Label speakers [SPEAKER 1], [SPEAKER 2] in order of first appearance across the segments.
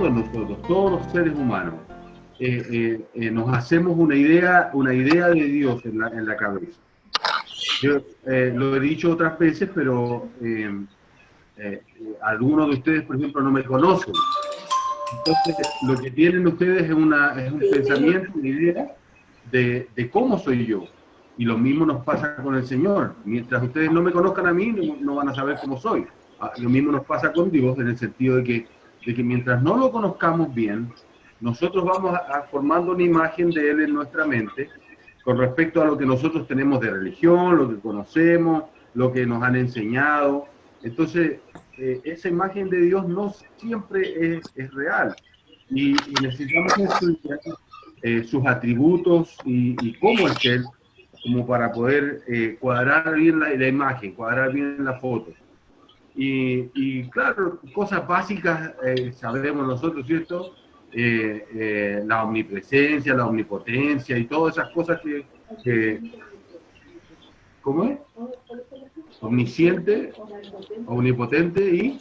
[SPEAKER 1] todos nosotros, todos los seres humanos, nos hacemos una idea de Dios en la cabeza. Yo lo he dicho otras veces, pero algunos de ustedes, por ejemplo, no me conocen. Entonces, lo que tienen ustedes es un pensamiento, una idea de cómo soy yo. Y lo mismo nos pasa con el Señor. Mientras ustedes no me conozcan a mí, no van a saber cómo soy. Lo mismo nos pasa con Dios, en el sentido de que mientras no lo conozcamos bien, nosotros vamos formando una imagen de Él en nuestra mente con respecto a lo que nosotros tenemos de religión, lo que conocemos, lo que nos han enseñado. Entonces, esa imagen de Dios no siempre es real. Y necesitamos estudiar sus atributos y cómo es Él, como para poder cuadrar bien la imagen, cuadrar bien la foto. Y claro, cosas básicas sabemos nosotros, ¿cierto? La omnipresencia, la omnipotencia y todas esas cosas que ¿cómo es? Omnisciente, omnipotente y...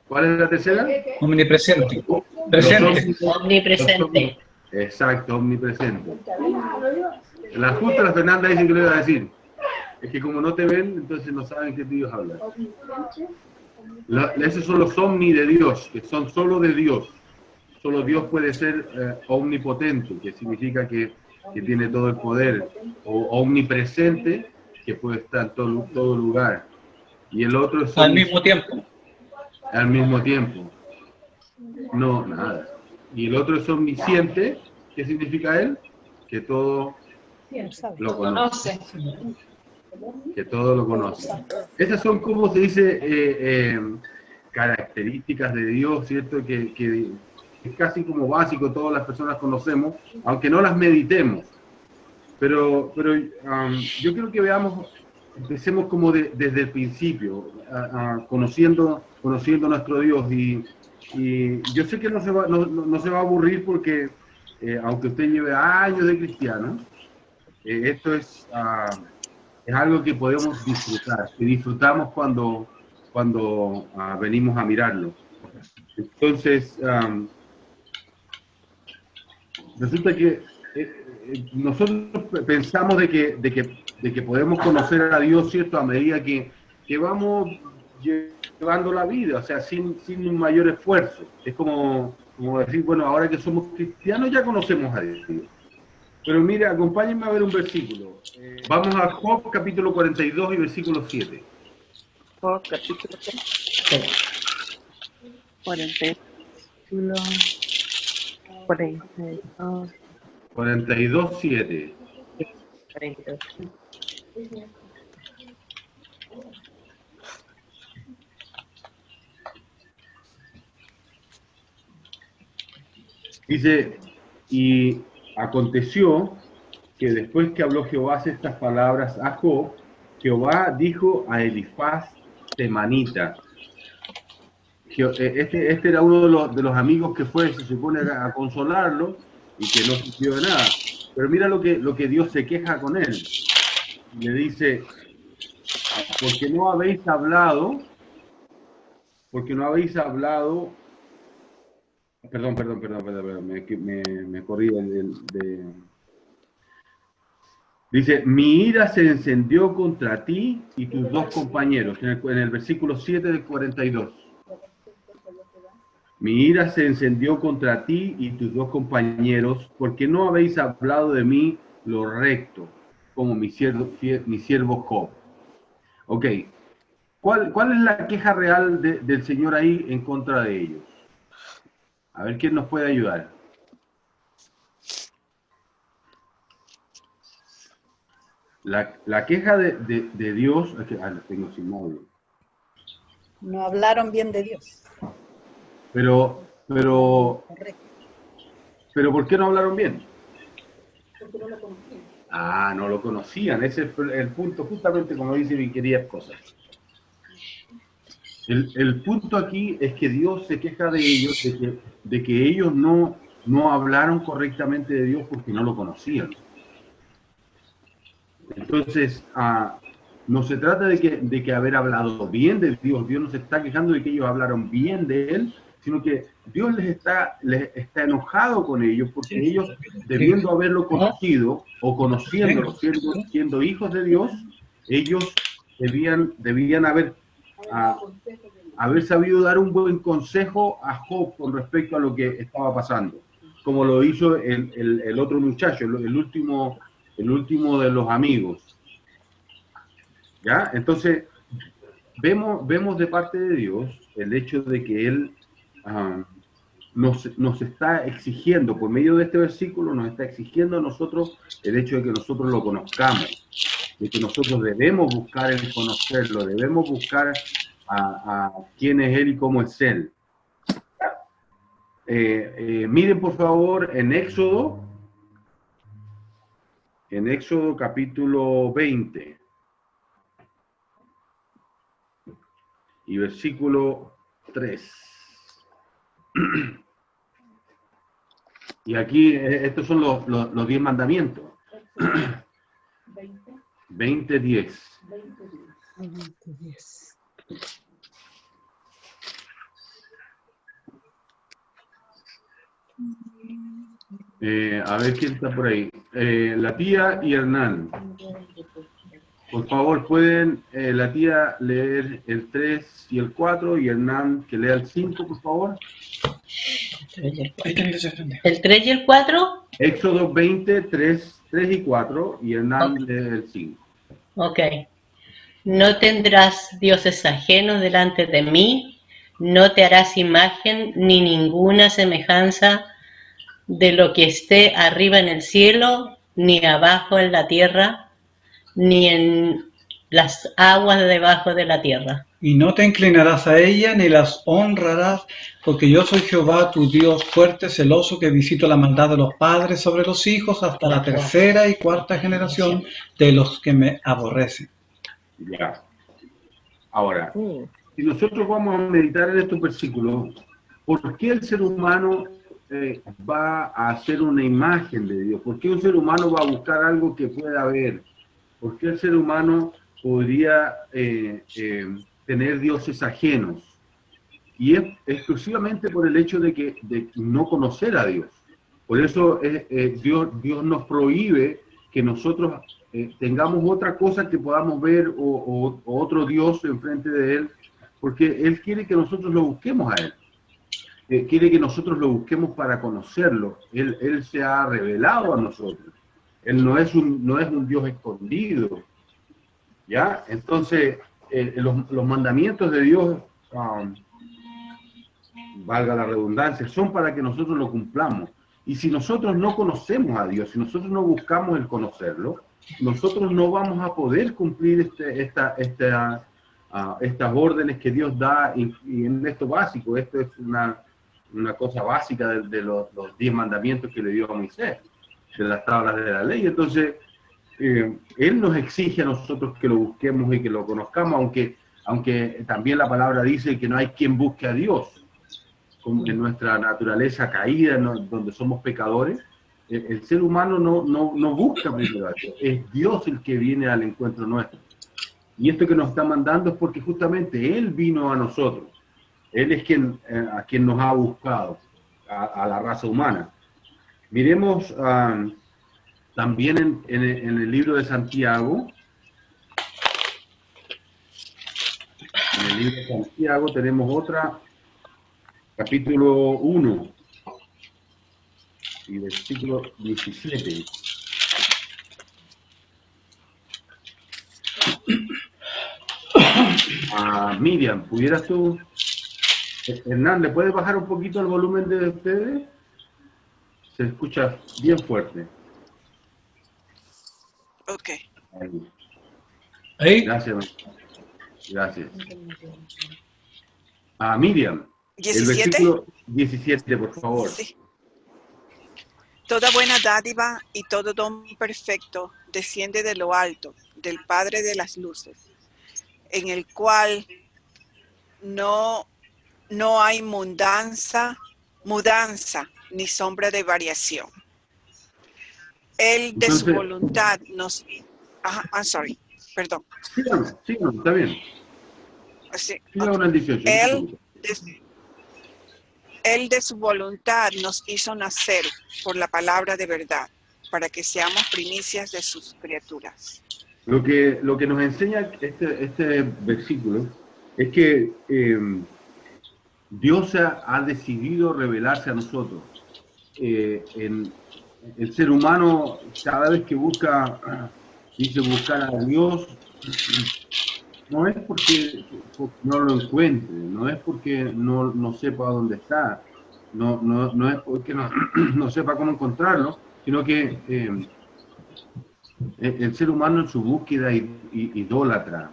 [SPEAKER 1] ¿Cuál es la tercera?
[SPEAKER 2] Omnipresente. Presente.
[SPEAKER 3] Omnipresente.
[SPEAKER 1] Exacto, omnipresente. La justa la Fernanda dice que lo iba a decir. Es que como no te ven, entonces no saben qué Dios habla. Esos son los omni de Dios, que son solo de Dios. Solo Dios puede ser omnipotente, que significa que tiene todo el poder, o omnipresente, que puede estar en todo lugar. Y el otro es
[SPEAKER 2] al mismo tiempo.
[SPEAKER 1] Al mismo tiempo. No, nada. Y el otro es omnisciente. ¿Qué significa él? Que todo lo conoce. Que todo lo conoce. Esas son, como se dice, características de Dios, ¿cierto? Que es casi como básico, todas las personas conocemos, aunque no las meditemos. Pero yo creo que empecemos como desde el principio, conociendo nuestro Dios. Y yo sé que no se va a aburrir porque, aunque usted lleve años de cristiano, esto es algo que podemos disfrutar, que disfrutamos cuando venimos a mirarlo. Entonces, resulta que nosotros pensamos de que podemos conocer a Dios, ¿cierto?, a medida que vamos llevando la vida, o sea, sin un mayor esfuerzo. Es como decir, bueno, ahora que somos cristianos ya conocemos a Dios. Pero mire, acompáñenme a ver un versículo. Vamos a Job, capítulo 42 y versículo 7.
[SPEAKER 4] Job, capítulo
[SPEAKER 1] 42, 7.
[SPEAKER 4] 42.
[SPEAKER 1] Dice, y aconteció que después que habló Jehová estas palabras a Job, Jehová dijo a Elifaz temanita. Este era uno de los amigos que fue, se supone, a consolarlo y que no sirvió de nada. Pero mira lo que Dios se queja con él. Le dice, porque no habéis hablado, perdón, me corrí dice, mi ira se encendió contra ti y tus dos compañeros, en el versículo 7 del 42. Mi ira se encendió contra ti y tus dos compañeros, porque no habéis hablado de mí lo recto, como mi siervo Job. Ok, ¿cuál es la queja real del Señor ahí en contra de ellos? A ver quién nos puede ayudar. La queja de Dios, lo tengo sin móvil.
[SPEAKER 5] No hablaron bien de Dios.
[SPEAKER 1] Pero,
[SPEAKER 5] Correcto.
[SPEAKER 1] ¿por qué no hablaron bien?
[SPEAKER 5] Porque no lo conocían.
[SPEAKER 1] No lo conocían. Ese es el punto, justamente como dice mi querida esposa. El punto aquí es que Dios se queja de ellos, de que ellos no hablaron correctamente de Dios porque no lo conocían. Entonces, no se trata de que haber hablado bien de Dios. Dios no se está quejando de que ellos hablaron bien de Él, sino que Dios les está enojado con ellos, porque ellos, debiendo haberlo conocido o conociéndolo, siendo hijos de Dios, ellos debían haber sabido dar un buen consejo a Job con respecto a lo que estaba pasando, como lo hizo el otro muchacho, el último de los amigos. ¿Ya? Entonces, vemos de parte de Dios el hecho de que Él nos está exigiendo, por medio de este versículo, nos está exigiendo a nosotros el hecho de que nosotros lo conozcamos, de que nosotros debemos buscar el conocerlo, debemos buscar a quién es Él y cómo es Él. Miren por favor en Éxodo capítulo 20 y versículo 3. Y aquí estos son los 10 mandamientos. 20:10. A ver quién está por ahí. La tía y Hernán. Por favor, pueden la tía leer el 3 y el 4 y Hernán que lea el 5, por favor.
[SPEAKER 4] ¿El 3 y el 4?
[SPEAKER 1] Éxodo 20, 3 y 4 y Hernán lee el 5.
[SPEAKER 4] Ok. No tendrás dioses ajenos delante de mí, no te harás imagen ni ninguna semejanza de lo que esté arriba en el cielo, ni abajo en la tierra, ni en las aguas debajo de la tierra.
[SPEAKER 2] Y no te inclinarás a ella ni las honrarás, porque yo soy Jehová tu Dios fuerte, celoso, que visito la maldad de los padres sobre los hijos hasta la tercera y cuarta generación de los que me aborrecen.
[SPEAKER 1] Ya. Ahora, si nosotros vamos a meditar en estos versículos, ¿por qué el ser humano va a hacer una imagen de Dios? ¿Por qué un ser humano va a buscar algo que pueda ver? ¿Por qué el ser humano podría tener dioses ajenos? Y es exclusivamente por el hecho de no conocer a Dios. Por eso Dios nos prohíbe que nosotros tengamos otra cosa que podamos ver o otro Dios enfrente de Él, porque Él quiere que nosotros lo busquemos a Él. Quiere que nosotros lo busquemos para conocerlo. Él se ha revelado a nosotros. Él no es un Dios escondido. ¿Ya? Entonces, los mandamientos de Dios, valga la redundancia, son para que nosotros lo cumplamos. Y si nosotros no conocemos a Dios, si nosotros no buscamos el conocerlo, nosotros no vamos a poder cumplir estas órdenes que Dios da, y en esto básico, esto es una cosa básica de los 10 mandamientos que le dio a Moisés, de las tablas de la ley. Entonces, Él nos exige a nosotros que lo busquemos y que lo conozcamos, aunque también la palabra dice que no hay quien busque a Dios. En nuestra naturaleza caída, donde somos pecadores, el ser humano no busca primero a Dios, es Dios el que viene al encuentro nuestro. Y esto que nos está mandando es porque justamente Él vino a nosotros. Él es a quien nos ha buscado, a la raza humana. Miremos también en el libro de Santiago. En el libro de Santiago tenemos otra, capítulo 1 y versículo 17. Miriam, ¿pudieras tú? Hernán, ¿le puedes bajar un poquito el volumen de ustedes? Se escucha bien fuerte.
[SPEAKER 3] Ok.
[SPEAKER 2] ¿Ahí?
[SPEAKER 1] Gracias. Gracias. Miriam,
[SPEAKER 3] 17.
[SPEAKER 1] el versículo 17, por favor.
[SPEAKER 3] Sí. Toda buena dádiva y todo don perfecto desciende de lo alto, del Padre de las luces, en el cual no hay mudanza ni sombra de variación. Él de su voluntad nos... I'm sorry, perdón.
[SPEAKER 1] Sí, no, está bien.
[SPEAKER 3] Sí,
[SPEAKER 1] Sí, okay. 18,
[SPEAKER 3] Él de su voluntad nos hizo nacer por la palabra de verdad, para que seamos primicias de sus criaturas.
[SPEAKER 1] Lo que nos enseña este versículo es que Dios ha decidido revelarse a nosotros. El ser humano, cada vez que dice buscar a Dios, no es porque no lo encuentre, no es porque no sepa dónde está, no es porque no sepa cómo encontrarlo, sino que el ser humano en su búsqueda idólatra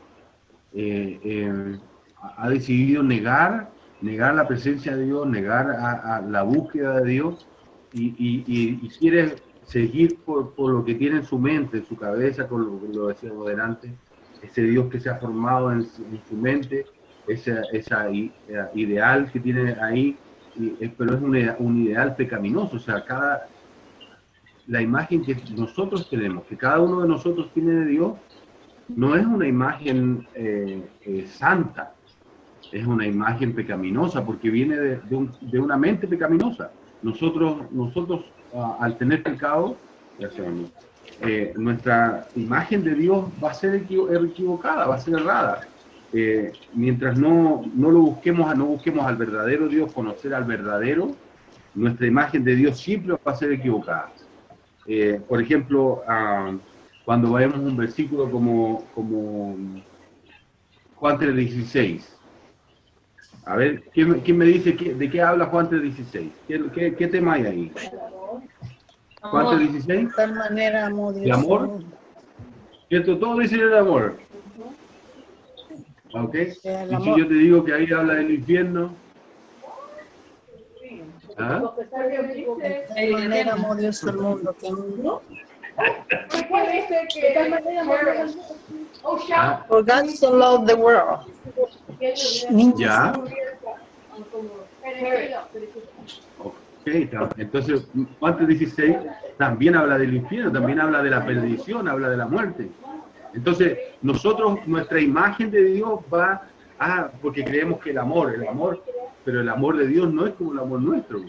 [SPEAKER 1] ha decidido negar la presencia de Dios, negar a la búsqueda de Dios y quiere seguir por lo que tiene en su mente, en su cabeza, con lo que lo decíamos delante, ese Dios que se ha formado en su mente, esa ideal que tiene ahí, pero es un ideal pecaminoso. O sea, la imagen que nosotros tenemos, que cada uno de nosotros tiene de Dios, no es una imagen santa, es una imagen pecaminosa, porque viene de una mente pecaminosa. Nosotros al tener pecado, nuestra imagen de Dios va a ser equivocada, va a ser errada. Mientras no busquemos al verdadero Dios, conocer al verdadero, nuestra imagen de Dios siempre va a ser equivocada. Por ejemplo, cuando vemos un versículo como Juan 3:16. A ver, ¿quién me dice de qué habla Juan 3:16? ¿Qué tema hay ahí? Juan 3:16.
[SPEAKER 5] De tal manera amó Dios
[SPEAKER 1] ¿De amor?
[SPEAKER 5] al mundo.
[SPEAKER 1] ¿Cierto? Todo dice el amor. ¿Ok? Y si yo te digo que ahí habla del infierno. ¿Ah?
[SPEAKER 5] De tal manera amó Dios al mundo que
[SPEAKER 1] ¿Ah?
[SPEAKER 5] For God so loved the world.
[SPEAKER 1] Ya. Ok, entonces Juan 3:16 también habla del infierno, también habla de la perdición, habla de la muerte. Entonces, nuestra imagen de Dios va porque creemos que el amor, pero el amor de Dios no es como el amor nuestro.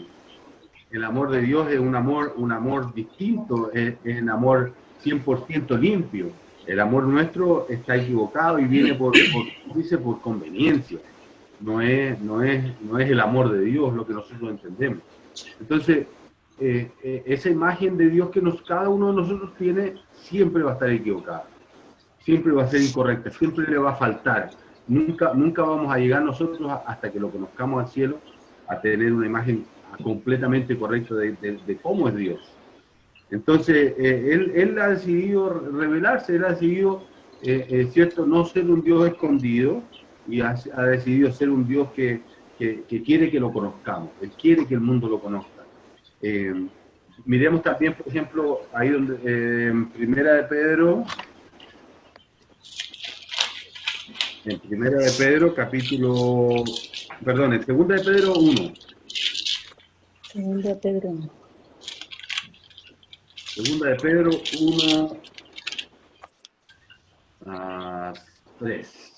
[SPEAKER 1] El amor de Dios es un amor distinto, es un amor 100% limpio. El amor nuestro está equivocado y viene por conveniencia. No es el amor de Dios lo que nosotros entendemos. Entonces, esa imagen de Dios que cada uno de nosotros tiene siempre va a estar equivocada. Siempre va a ser incorrecta, siempre le va a faltar. Nunca vamos a llegar nosotros hasta que lo conozcamos al cielo a tener una imagen completamente correcta de cómo es Dios. Entonces, él ha decidido revelarse, él ha decidido, ¿cierto?, no ser un Dios escondido, y ha decidido ser un Dios que quiere que lo conozcamos, él quiere que el mundo lo conozca. Miremos también, por ejemplo, ahí donde, en Primera de Pedro, en Segunda de Pedro 1.
[SPEAKER 5] Segunda de Pedro 1.
[SPEAKER 1] Segunda de Pedro 1, 3.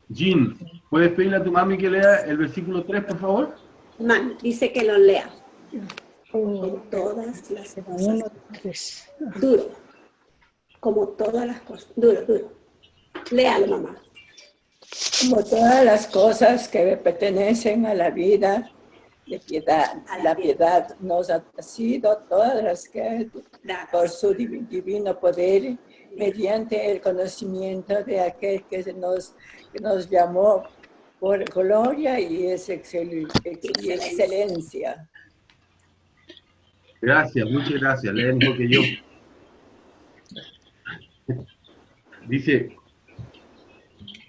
[SPEAKER 1] Jean, ¿puedes pedirle a tu mami que lea el versículo 3, por favor?
[SPEAKER 6] Dice que lo lea. Como todas las cosas. Duro. Como todas las cosas. Duro. Léalo, mamá.
[SPEAKER 7] Como todas las cosas que pertenecen a la vida de piedad, la piedad nos ha sido todas las que por su divino poder, mediante el conocimiento de aquel que nos llamó por gloria y excelencia.
[SPEAKER 1] Gracias, muchas gracias. Lee mejor que yo. Dice,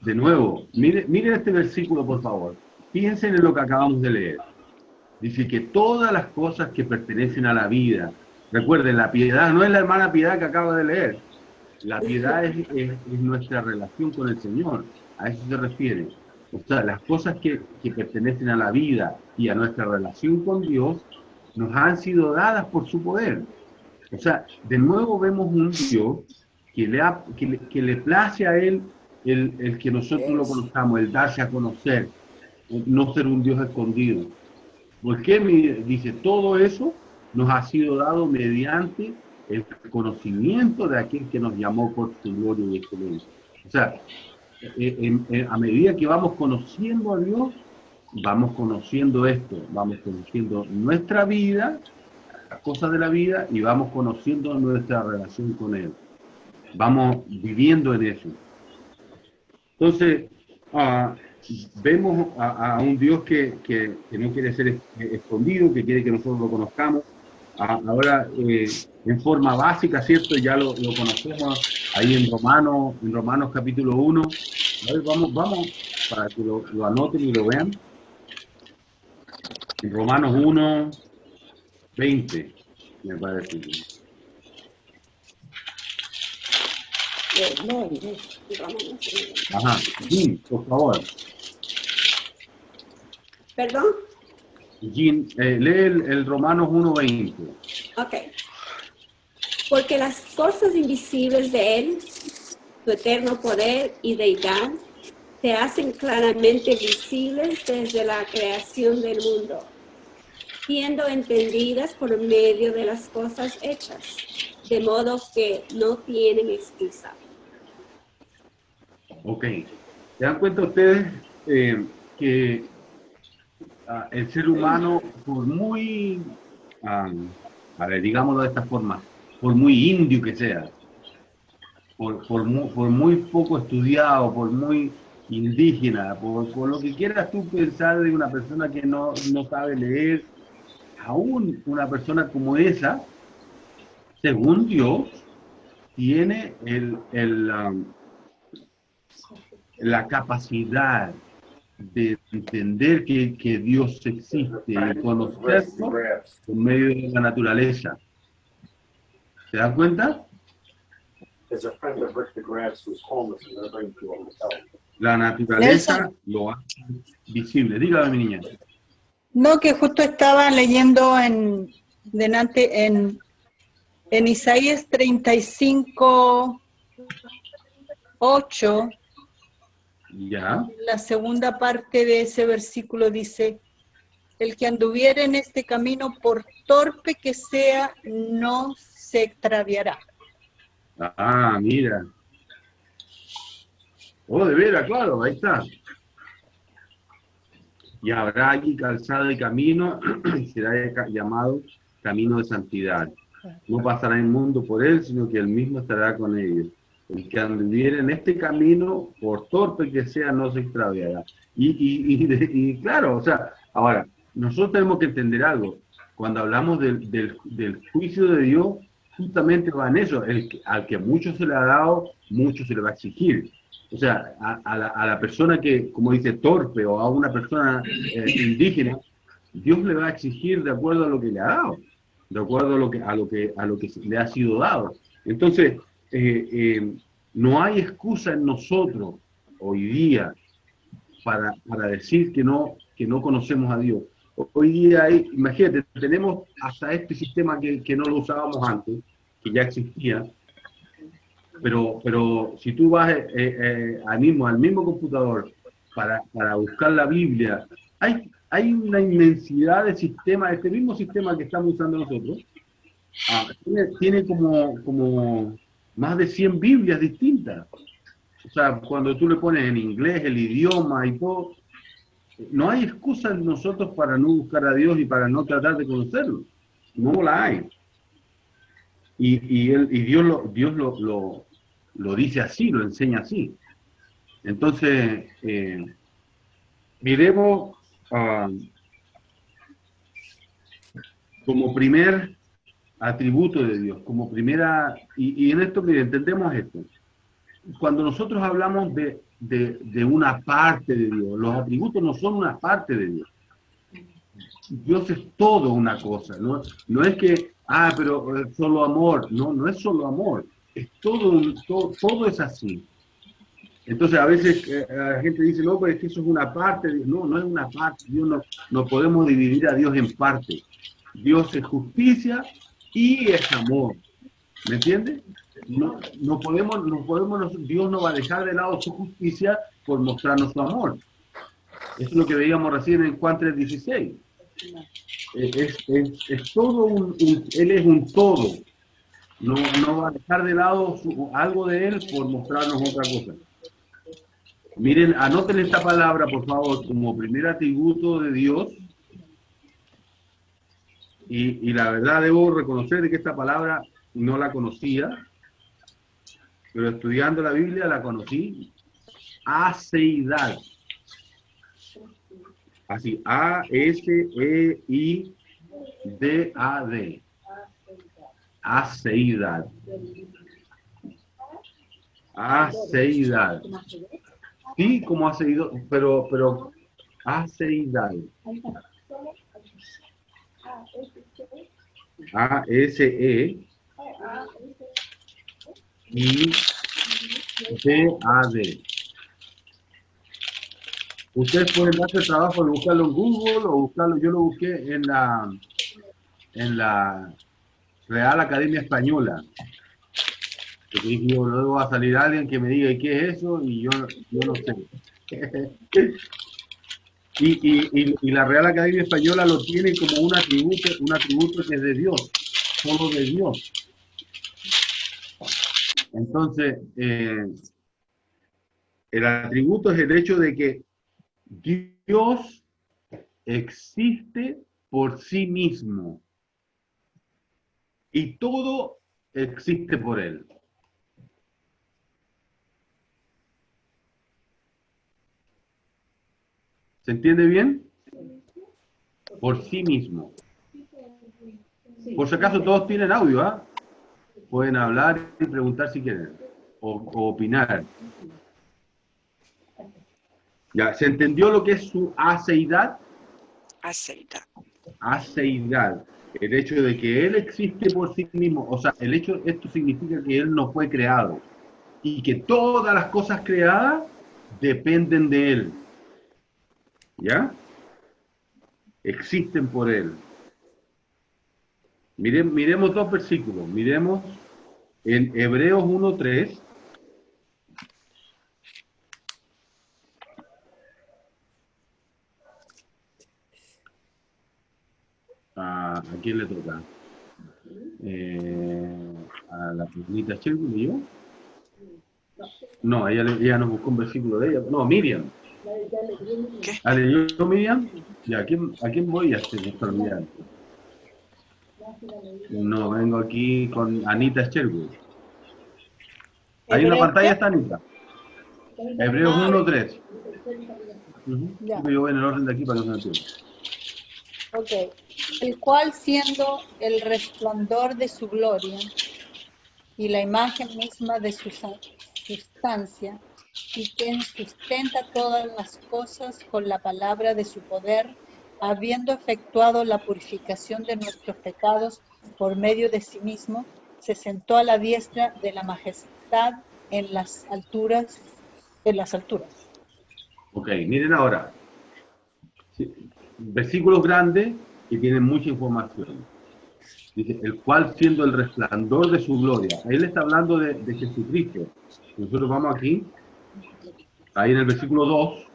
[SPEAKER 1] de nuevo, miren este versículo, por favor. Fíjense en lo que acabamos de leer. Dice que todas las cosas que pertenecen a la vida, recuerden, la piedad no es la hermana Piedad que acaba de leer. La piedad es nuestra relación con el Señor. A eso se refiere. O sea, las cosas que pertenecen a la vida y a nuestra relación con Dios nos han sido dadas por su poder. O sea, de nuevo vemos un Dios que le place a Él el que nosotros lo conozcamos, el darse a conocer, no ser un Dios escondido. Porque dice, todo eso nos ha sido dado mediante el conocimiento de aquel que nos llamó por su gloria y excelencia. O sea, a medida que vamos conociendo a Dios, vamos conociendo esto, vamos conociendo nuestra vida, las cosas de la vida, y vamos conociendo nuestra relación con Él. Vamos viviendo en eso. Entonces, vemos a un Dios que no quiere ser escondido, que quiere que nosotros lo conozcamos. Ahora, en forma básica, ¿cierto? Ya lo conocemos ahí en Romanos capítulo 1. A ver, vamos para que lo anoten y lo vean. En Romanos 1, 20, me parece.
[SPEAKER 6] No,
[SPEAKER 1] Ajá, Jean, por favor.
[SPEAKER 6] ¿Perdón?
[SPEAKER 1] Jean, lee el Romanos 1:20.
[SPEAKER 6] Ok. Porque las cosas invisibles de Él, su eterno poder y deidad, se hacen claramente visibles desde la creación del mundo, siendo entendidas por medio de las cosas hechas, de modo que no tienen excusa.
[SPEAKER 1] Ok. ¿Se dan cuenta ustedes que el ser humano, por muy, a ver, digámoslo de esta forma, por muy indio que sea, por muy poco estudiado, por muy indígena, por lo que quieras tú pensar de una persona que no sabe leer, aún una persona como esa, según Dios, tiene la capacidad de entender que Dios existe y conocerlo por medio de la naturaleza. ¿Se dan cuenta? La naturaleza lo hace visible. Dígame, mi niña.
[SPEAKER 5] No, que justo estaba leyendo en Isaías 35:8.
[SPEAKER 1] Ya.
[SPEAKER 5] La segunda parte de ese versículo dice: el que anduviere en este camino, por torpe que sea, no se extraviará.
[SPEAKER 1] Ah, mira. Oh, de veras, claro, ahí está. Y habrá allí calzada y camino, y será llamado camino de santidad. No pasará el mundo por él, sino que él mismo estará con ellos. El que anduviere en este camino, por torpe que sea, no se extraviará. Y claro, o sea, ahora, nosotros tenemos que entender algo. Cuando hablamos del juicio de Dios, justamente va en eso. Al que mucho se le ha dado, mucho se le va a exigir. O sea, a la persona que, como dice, torpe, o a una persona indígena, Dios le va a exigir de acuerdo a lo que le ha dado, de acuerdo a lo que le ha sido dado. Entonces, no hay excusa en nosotros hoy día para decir que no conocemos a Dios. Hoy día imagínate, tenemos hasta este sistema que no lo usábamos antes, que ya existía, pero si tú vas al mismo computador para buscar la Biblia, hay una inmensidad de sistemas. Este mismo sistema que estamos usando nosotros tiene como más de 100 Biblias distintas. O sea, cuando tú le pones en inglés el idioma y todo, no hay excusa en nosotros para no buscar a Dios y para no tratar de conocerlo. No la hay. Y Dios lo dice así, lo enseña así. Entonces, miremos como primer atributo de Dios, como primera, y en esto, mire, entendemos esto. Cuando nosotros hablamos de una parte de Dios, los atributos no son una parte de Dios. Dios es todo una cosa, no es que, pero es solo amor. No es solo amor, es todo es así. Entonces a veces la gente dice, no, pero es que eso es una parte. No es una parte. Dios no podemos dividir a Dios en partes. Dios es justicia y es amor. ¿Me entiendes? Dios no va a dejar de lado su justicia por mostrarnos su amor. Eso es lo que veíamos recién en Juan 3:16. Es todo Él es un todo. No va a dejar de lado algo de Él por mostrarnos otra cosa. Miren, anoten esta palabra, por favor, como primer atributo de Dios. Y la verdad debo reconocer de que esta palabra no la conocía, pero estudiando la Biblia la conocí. Aceidad. Así, A-S-E-I-D-A-D. Aceidad. Aceidad. Sí, como aceidad, pero aceidad. A-S-E-I-D-A-D. Ustedes pueden darse el trabajo de buscarlo en Google o buscarlo, yo lo busqué en la Real Academia Española. Porque dije, yo, luego va a salir alguien que me diga ¿y qué es eso? Y yo no sé. y la Real Academia Española lo tiene como un atributo que es de Dios, solo de Dios. Entonces, el atributo es el hecho de que Dios existe por sí mismo y todo existe por Él. ¿Se entiende bien? Por sí mismo. Por si acaso todos tienen audio, ¿ah? Pueden hablar y preguntar si quieren, o opinar. ¿Ya? ¿Se entendió lo que es su aceidad?
[SPEAKER 3] Aceidad.
[SPEAKER 1] Aceidad. El hecho de que Él existe por sí mismo. O sea, esto significa que Él no fue creado. Y que todas las cosas creadas dependen de Él. ¿Ya? Existen por Él. Miremos dos versículos. Miremos en Hebreos 1:3. ¿A quién le toca? ¿A la pequeñita Cherby y yo? No, ella nos buscó un versículo de ella. No, Miriam.
[SPEAKER 3] ¿Qué?
[SPEAKER 1] ¿A leyó Miriam? Ya, ¿a quién voy a hacer esta olvidar? No, vengo aquí con Anita Sherwood. Ahí en la pantalla está Anita. Hebreos 1:3.
[SPEAKER 5] Ya.
[SPEAKER 1] Yo voy en el orden de aquí para que no se entienda.
[SPEAKER 5] Ok. El cual, siendo el resplandor de su gloria y la imagen misma de su sustancia, y quien sustenta todas las cosas con la palabra de su poder, habiendo efectuado la purificación de nuestros pecados por medio de sí mismo, se sentó a la diestra de la majestad en las alturas.
[SPEAKER 1] Ok, miren ahora. Sí, versículos grandes que tienen mucha información. Dice, el cual siendo el resplandor de su gloria. Ahí le está hablando de Jesucristo. Nosotros vamos aquí. Ahí en el versículo 2.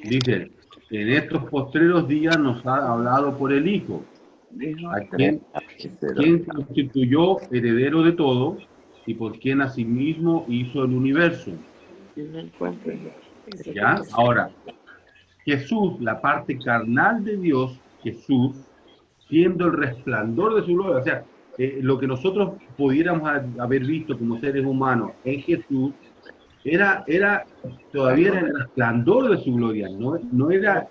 [SPEAKER 1] Dice, en estos postreros días nos ha hablado por el Hijo, a quien constituyó heredero de todo y por quien asimismo hizo el universo. ¿Ya? Ahora, Jesús, la parte carnal de Dios, Jesús, siendo el resplandor de su gloria, o sea, lo que nosotros pudiéramos haber visto como seres humanos en Jesús, todavía era el resplandor de su gloria, no era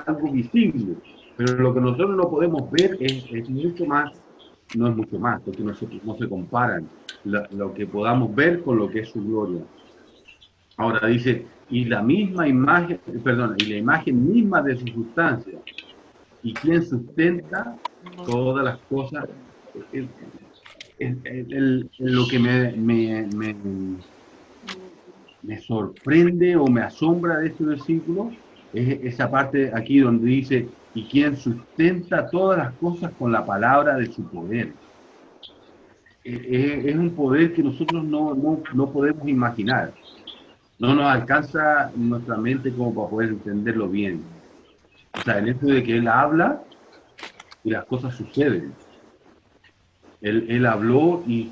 [SPEAKER 1] algo visible, pero lo que nosotros no podemos ver es mucho más, no es mucho más, porque no se comparan lo que podamos ver con lo que es su gloria. Ahora dice, y la imagen misma de su sustancia, y quien sustenta todas las cosas. Lo que me sorprende o me asombra de este versículo es esa parte aquí donde dice, y quien sustenta todas las cosas con la palabra de su poder. es un poder que nosotros no podemos imaginar. No nos alcanza nuestra mente como para poder entenderlo bien. O sea, el hecho de que Él habla y las cosas suceden. Él habló y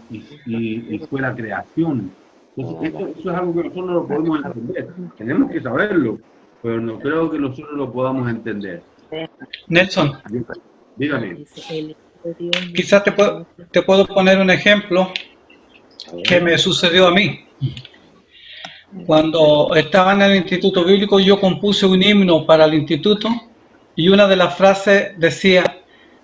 [SPEAKER 1] fue la creación. Entonces, eso es algo que nosotros no lo podemos entender. Tenemos que saberlo, pero no creo que nosotros lo podamos entender.
[SPEAKER 2] Nelson,
[SPEAKER 1] Dígame.
[SPEAKER 2] quizás te puedo poner un ejemplo que me sucedió a mí. Cuando estaba en el Instituto Bíblico, yo compuse un himno para el instituto y una de las frases decía: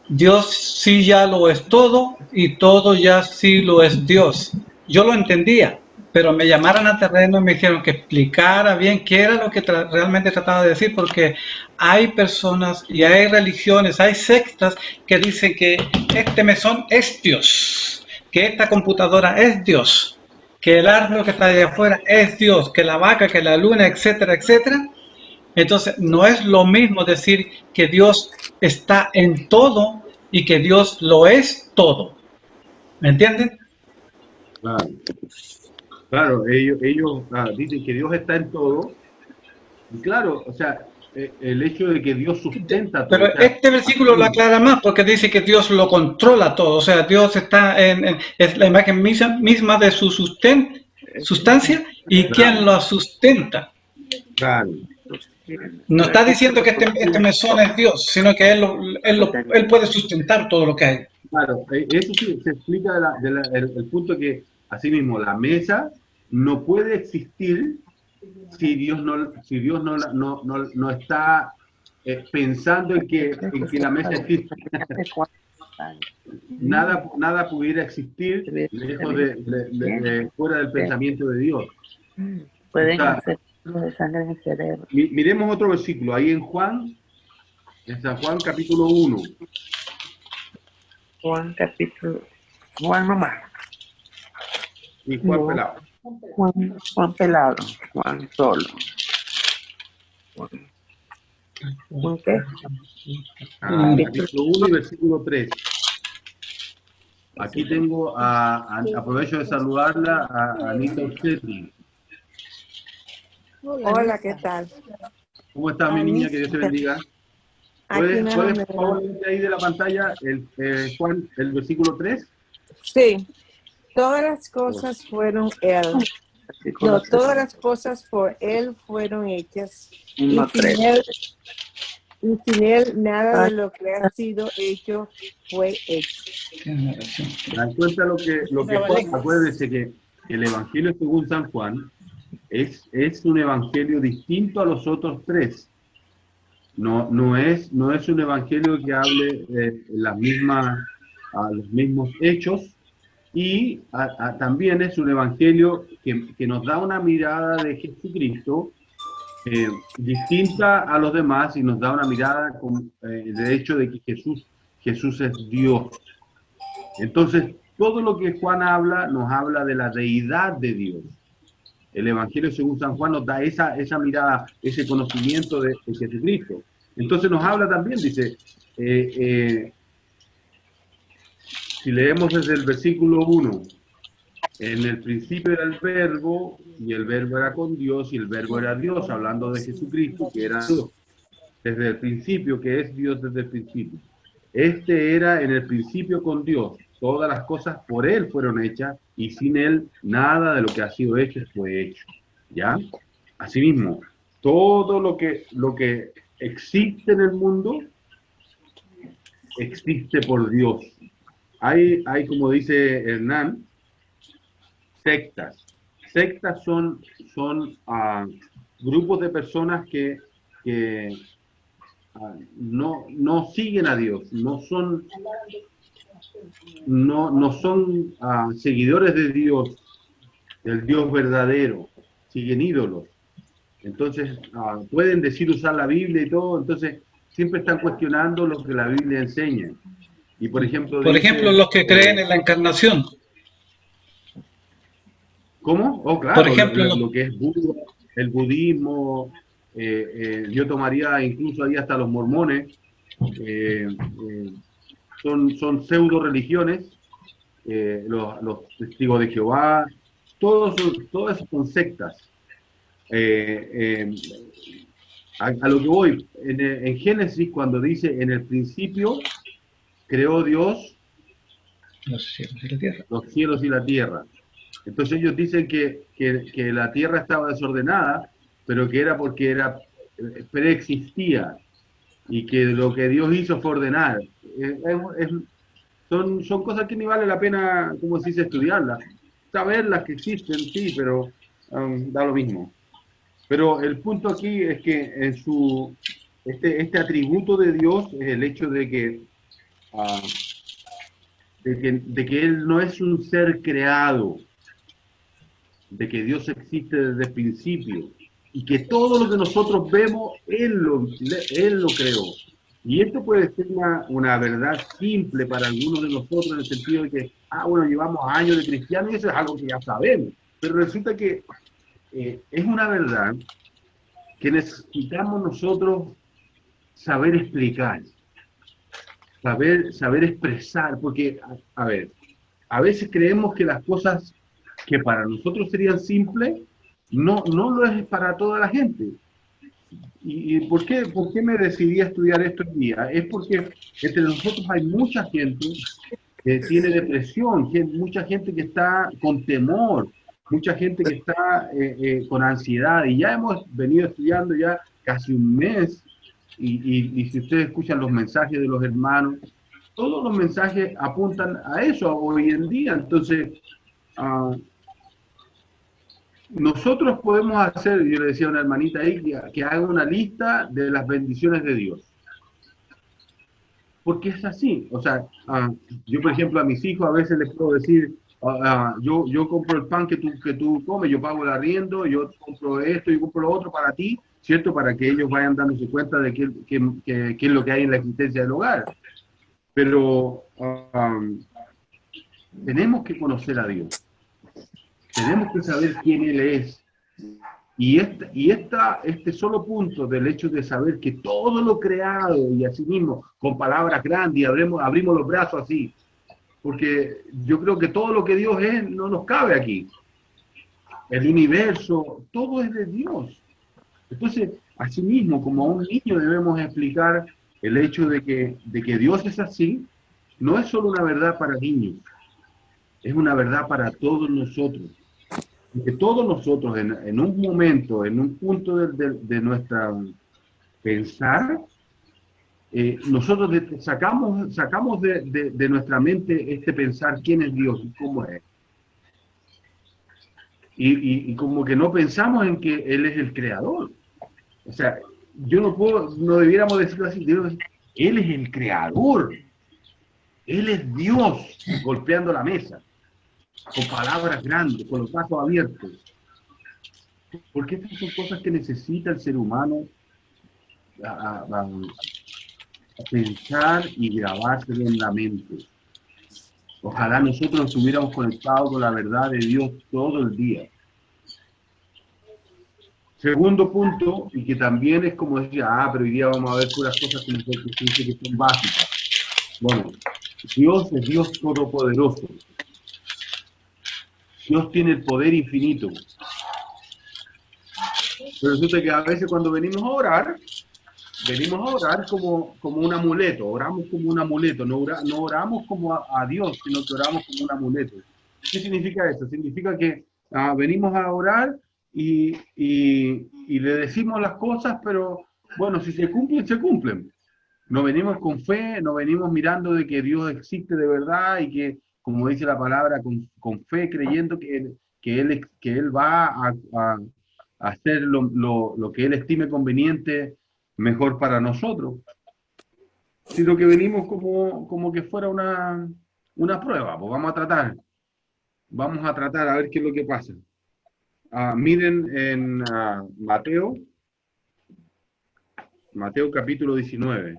[SPEAKER 2] Dios sí ya lo es todo y todo ya sí lo es Dios. Yo lo entendía, pero me llamaron a terreno y me dijeron que explicara bien qué era lo que realmente trataba de decir, porque hay personas y hay religiones, hay sectas que dicen que este mesón es Dios, que esta computadora es Dios, que el árbol que está allá afuera es Dios, que la vaca, que la luna, etcétera, etcétera. Entonces, no es lo mismo decir que Dios está en todo y que Dios lo es todo. ¿Me entienden?
[SPEAKER 1] Claro, claro, ellos dicen que Dios está en todo. Y claro, o sea, el hecho de que Dios sustenta todo.
[SPEAKER 2] Pero
[SPEAKER 1] O sea,
[SPEAKER 2] este versículo lo aclara más porque dice que Dios lo controla todo. O sea, Dios está es la imagen misma de su sustancia y quien lo sustenta.
[SPEAKER 1] claro.
[SPEAKER 2] No está diciendo que este mesón es Dios, sino que él puede sustentar todo lo que hay.
[SPEAKER 1] Claro, eso sí se explica el punto que, así mismo, la mesa no puede existir si Dios no está pensando en que la mesa existe. Nada pudiera existir lejos fuera del pensamiento de Dios.
[SPEAKER 8] Pueden
[SPEAKER 1] O sea,
[SPEAKER 8] hacer de sangre en el cerebro.
[SPEAKER 1] Miremos otro versículo, ahí en San Juan capítulo 1.
[SPEAKER 8] Juan nomás.
[SPEAKER 1] Y Juan
[SPEAKER 8] No.
[SPEAKER 1] Pelado.
[SPEAKER 8] Juan Pelado. Juan solo. ¿Juan qué?
[SPEAKER 1] Capítulo 1 y versículo 3. Aquí tengo aprovecho de saludarla a Anita Orsetti.
[SPEAKER 8] Hola, ¿qué tal?
[SPEAKER 1] ¿Cómo está mi niña? Que Dios te bendiga. ¿Puedes por favor ver ahí de la pantalla Juan, el versículo 3?
[SPEAKER 8] Sí, todas las cosas fueron él. No, todas las cosas por él fueron hechas. Y sin él nada de lo que ha sido hecho fue hecho.
[SPEAKER 1] Dan cuenta lo que Juan, acuérdense que el Evangelio según San Juan es un evangelio distinto a los otros tres. No es un evangelio que hable los mismos hechos, y también es un evangelio que nos da una mirada de Jesucristo distinta a los demás, y nos da una mirada de hecho de que Jesús es Dios. Entonces, todo lo que Juan habla nos habla de la deidad de Dios. El Evangelio según San Juan nos da esa mirada, ese conocimiento de Jesucristo. Entonces nos habla también, dice, si leemos desde el versículo 1, en el principio era el verbo, y el verbo era con Dios, y el verbo era Dios, hablando de Jesucristo, que era Dios. Desde el principio, que es Dios desde el principio. Este era en el principio con Dios. Todas las cosas por Él fueron hechas, y sin Él nada de lo que ha sido hecho fue hecho. ¿Ya? Asimismo, todo lo que existe en el mundo existe por Dios. Hay como dice Hernán, sectas. Sectas son grupos de personas que no siguen a Dios, no son seguidores de Dios, del Dios verdadero, siguen ídolos. Entonces pueden decir usar la Biblia y todo, entonces siempre están cuestionando lo que la Biblia enseña. Y por ejemplo
[SPEAKER 2] los que creen en la encarnación.
[SPEAKER 1] ¿Cómo? Oh, claro,
[SPEAKER 2] Por ejemplo,
[SPEAKER 1] lo que es Buda, el budismo, yo tomaría incluso ahí hasta los mormones, son pseudo religiones los testigos de Jehová, todas son sectas. A lo que voy, en Génesis, cuando dice, en el principio creó Dios
[SPEAKER 2] los cielos y la tierra.
[SPEAKER 1] Los cielos y la tierra. Entonces ellos dicen que la tierra estaba desordenada, pero que era porque preexistía, y que lo que Dios hizo fue ordenar. Son cosas que ni vale la pena, como se dice, estudiarlas. Saberlas que existen, sí, pero da lo mismo. Pero el punto aquí es que este atributo de Dios es el hecho de que Él no es un ser creado, de que Dios existe desde el principio, y que todo lo que nosotros vemos, Él lo creó. Y esto puede ser una verdad simple para algunos de nosotros, en el sentido de que, bueno, llevamos años de cristianos y eso es algo que ya sabemos, pero resulta que es una verdad que necesitamos nosotros saber explicar, saber expresar, porque, a ver, a veces creemos que las cosas que para nosotros serían simples, no lo es para toda la gente. ¿Y por qué me decidí a estudiar esto hoy día? Es porque entre nosotros hay mucha gente que tiene depresión, mucha gente que está con temor, mucha gente que está con ansiedad, y ya hemos venido estudiando ya casi un mes, y si ustedes escuchan los mensajes de los hermanos, todos los mensajes apuntan a eso hoy en día. Entonces, nosotros podemos hacer, yo le decía a una hermanita ahí, que haga una lista de las bendiciones de Dios. Porque es así. O sea, yo, por ejemplo, a mis hijos a veces les puedo decir, yo compro el pan que tú comes, yo pago el arriendo, yo compro esto, yo compro lo otro para ti, ¿cierto? Para que ellos vayan dándose cuenta de qué es lo que hay en la existencia del hogar. Pero tenemos que conocer a Dios. Tenemos que saber quién Él es. Y este solo punto del hecho de saber que todo lo creado, y así mismo, con palabras grandes, y abrimos los brazos así, porque yo creo que todo lo que Dios es no nos cabe aquí. El universo, todo es de Dios. Entonces, así mismo, como a un niño debemos explicar el hecho de que Dios es así, no es solo una verdad para niños, es una verdad para todos nosotros. Que todos nosotros en un momento, en un punto de nuestra pensar, nosotros sacamos de nuestra mente este pensar quién es Dios y cómo es. Y como que no pensamos en que Él es el creador. O sea, no debiéramos decirlo así, Él es el creador. Él es Dios golpeando la mesa, con palabras grandes, con los brazos abiertos. Porque estas son cosas que necesita el ser humano a pensar y grabárselo en la mente. Ojalá nosotros estuviéramos conectados con la verdad de Dios todo el día. Segundo punto, y que también es como decir, pero hoy día vamos a ver puras cosas que son básicas. Bueno, Dios es Dios todopoderoso. Dios tiene el poder infinito. Pero resulta que a veces cuando venimos a orar como un amuleto, oramos como un amuleto, no oramos como a Dios, sino que oramos como un amuleto. ¿Qué significa eso? Significa que venimos a orar y le decimos las cosas, pero bueno, si se cumplen, se cumplen. No venimos con fe, no venimos mirando de que Dios existe de verdad y que, como dice la palabra, con fe, creyendo que Él va a hacer lo que Él estime conveniente mejor para nosotros, sino que venimos como que fuera una prueba. Pues vamos a tratar a ver qué es lo que pasa. Miren en Mateo capítulo 19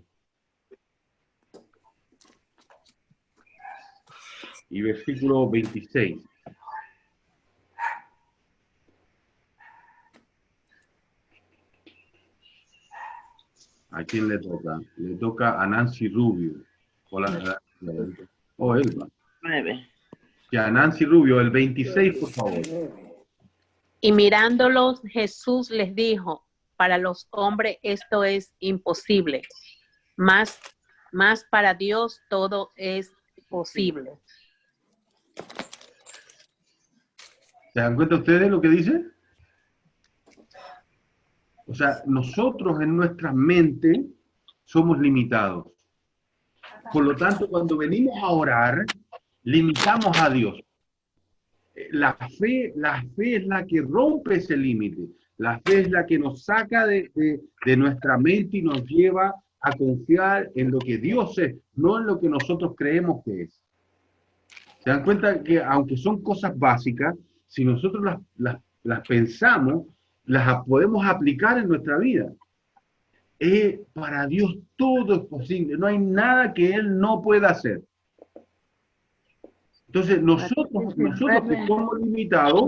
[SPEAKER 1] y versículo 26. ¿A quién le toca? Le toca a Nancy Rubio. Hola, Elba.
[SPEAKER 9] 9.
[SPEAKER 1] Ya, Nancy Rubio, el 26, por favor.
[SPEAKER 9] Y mirándolos, Jesús les dijo, para los hombres esto es imposible, mas para Dios todo es posible.
[SPEAKER 1] ¿Se dan cuenta ustedes lo que dice? O sea, nosotros en nuestra mente somos limitados. Por lo tanto, cuando venimos a orar, limitamos a Dios. La fe es la que rompe ese límite. La fe es la que nos saca de nuestra mente y nos lleva a confiar en lo que Dios es, no en lo que nosotros creemos que es. ¿Se dan cuenta que aunque son cosas básicas, si nosotros las pensamos, las podemos aplicar en nuestra vida? Para Dios todo es posible, no hay nada que Él no pueda hacer. Entonces nosotros que somos limitados,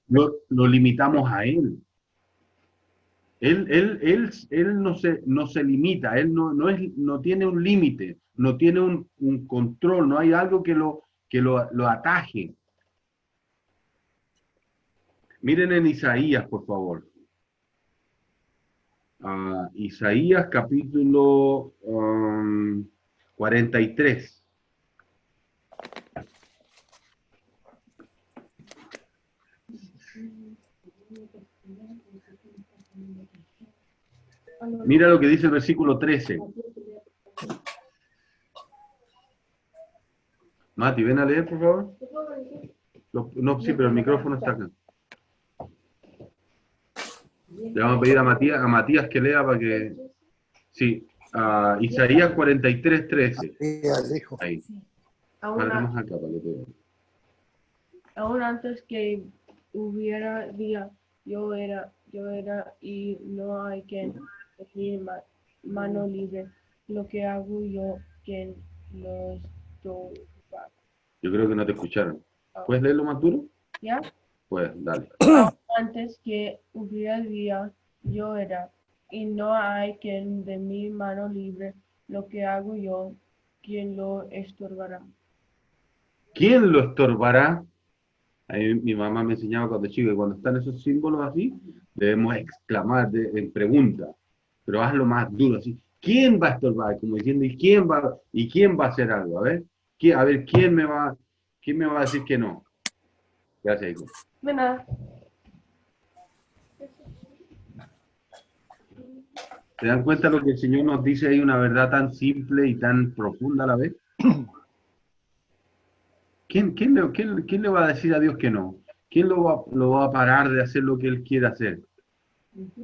[SPEAKER 1] lo limitamos a Él. Él no se limita, Él no tiene un límite, no tiene un control, no hay algo que lo ataje. Miren en Isaías, por favor. Isaías capítulo 43. Mira lo que dice el versículo 13. Mati, ven a leer, por favor. No, sí, pero el micrófono está acá. Le vamos a pedir a Matías que lea para que... Sí, Isaías 43, 13. Ahí.
[SPEAKER 10] Aún antes que hubiera día, yo era, y no hay quien mi mano libre. Lo que hago yo, quien lo estorba.
[SPEAKER 1] Yo creo que no te escucharon. ¿Puedes leerlo más duro?
[SPEAKER 10] ¿Ya?
[SPEAKER 1] Pues, dale.
[SPEAKER 10] Antes que hubiera día, yo era, y no hay quien de mi mano libre. Lo que hago yo, quien lo estorbará.
[SPEAKER 1] ¿Quién lo estorbará? Ahí mi mamá me enseñaba cuando chico que cuando están esos símbolos así, debemos exclamar en pregunta, pero hazlo más duro así. ¿Quién va a estorbar? Como diciendo, ¿y quién va a hacer algo? A ver, ¿quién me va a decir que no? Gracias, hijo.
[SPEAKER 10] De nada.
[SPEAKER 1] ¿Se dan cuenta lo que el Señor nos dice ahí, una verdad tan simple y tan profunda a la vez? ¿Quién le va a decir a Dios que no? ¿Quién lo va a parar de hacer lo que Él quiere hacer?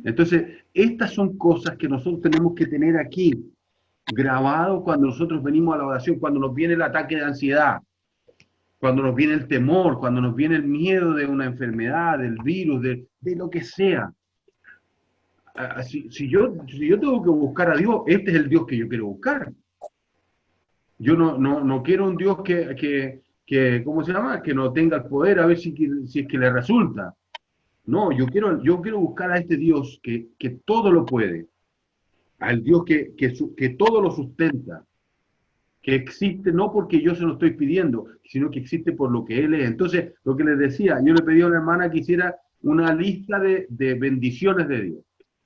[SPEAKER 1] Entonces, estas son cosas que nosotros tenemos que tener aquí, grabado cuando nosotros venimos a la oración, cuando nos viene el ataque de ansiedad, cuando nos viene el temor, cuando nos viene el miedo de una enfermedad, del virus, de lo que sea. Si yo tengo que buscar a Dios, este es el Dios que yo quiero buscar. Yo no quiero un Dios que ¿cómo se llama? Que no tenga el poder a ver si es que le resulta. No, yo quiero buscar a este Dios que todo lo puede. Al Dios que todo lo sustenta. Que existe no porque yo se lo estoy pidiendo, sino que existe por lo que Él es. Entonces, lo que les decía, yo le pedí a una hermana que hiciera una lista de bendiciones de Dios.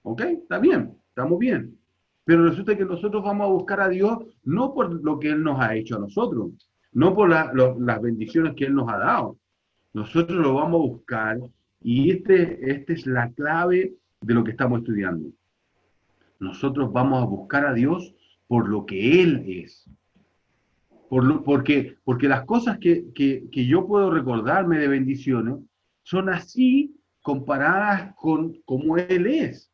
[SPEAKER 1] ¿Ok? Está bien, estamos bien. Pero resulta que nosotros vamos a buscar a Dios no por lo que Él nos ha hecho a nosotros, no por las bendiciones que Él nos ha dado. Nosotros lo vamos a buscar y esta es la clave de lo que estamos estudiando. Nosotros vamos a buscar a Dios por lo que Él es. Porque las cosas que yo puedo recordarme de bendiciones son así comparadas con cómo Él es.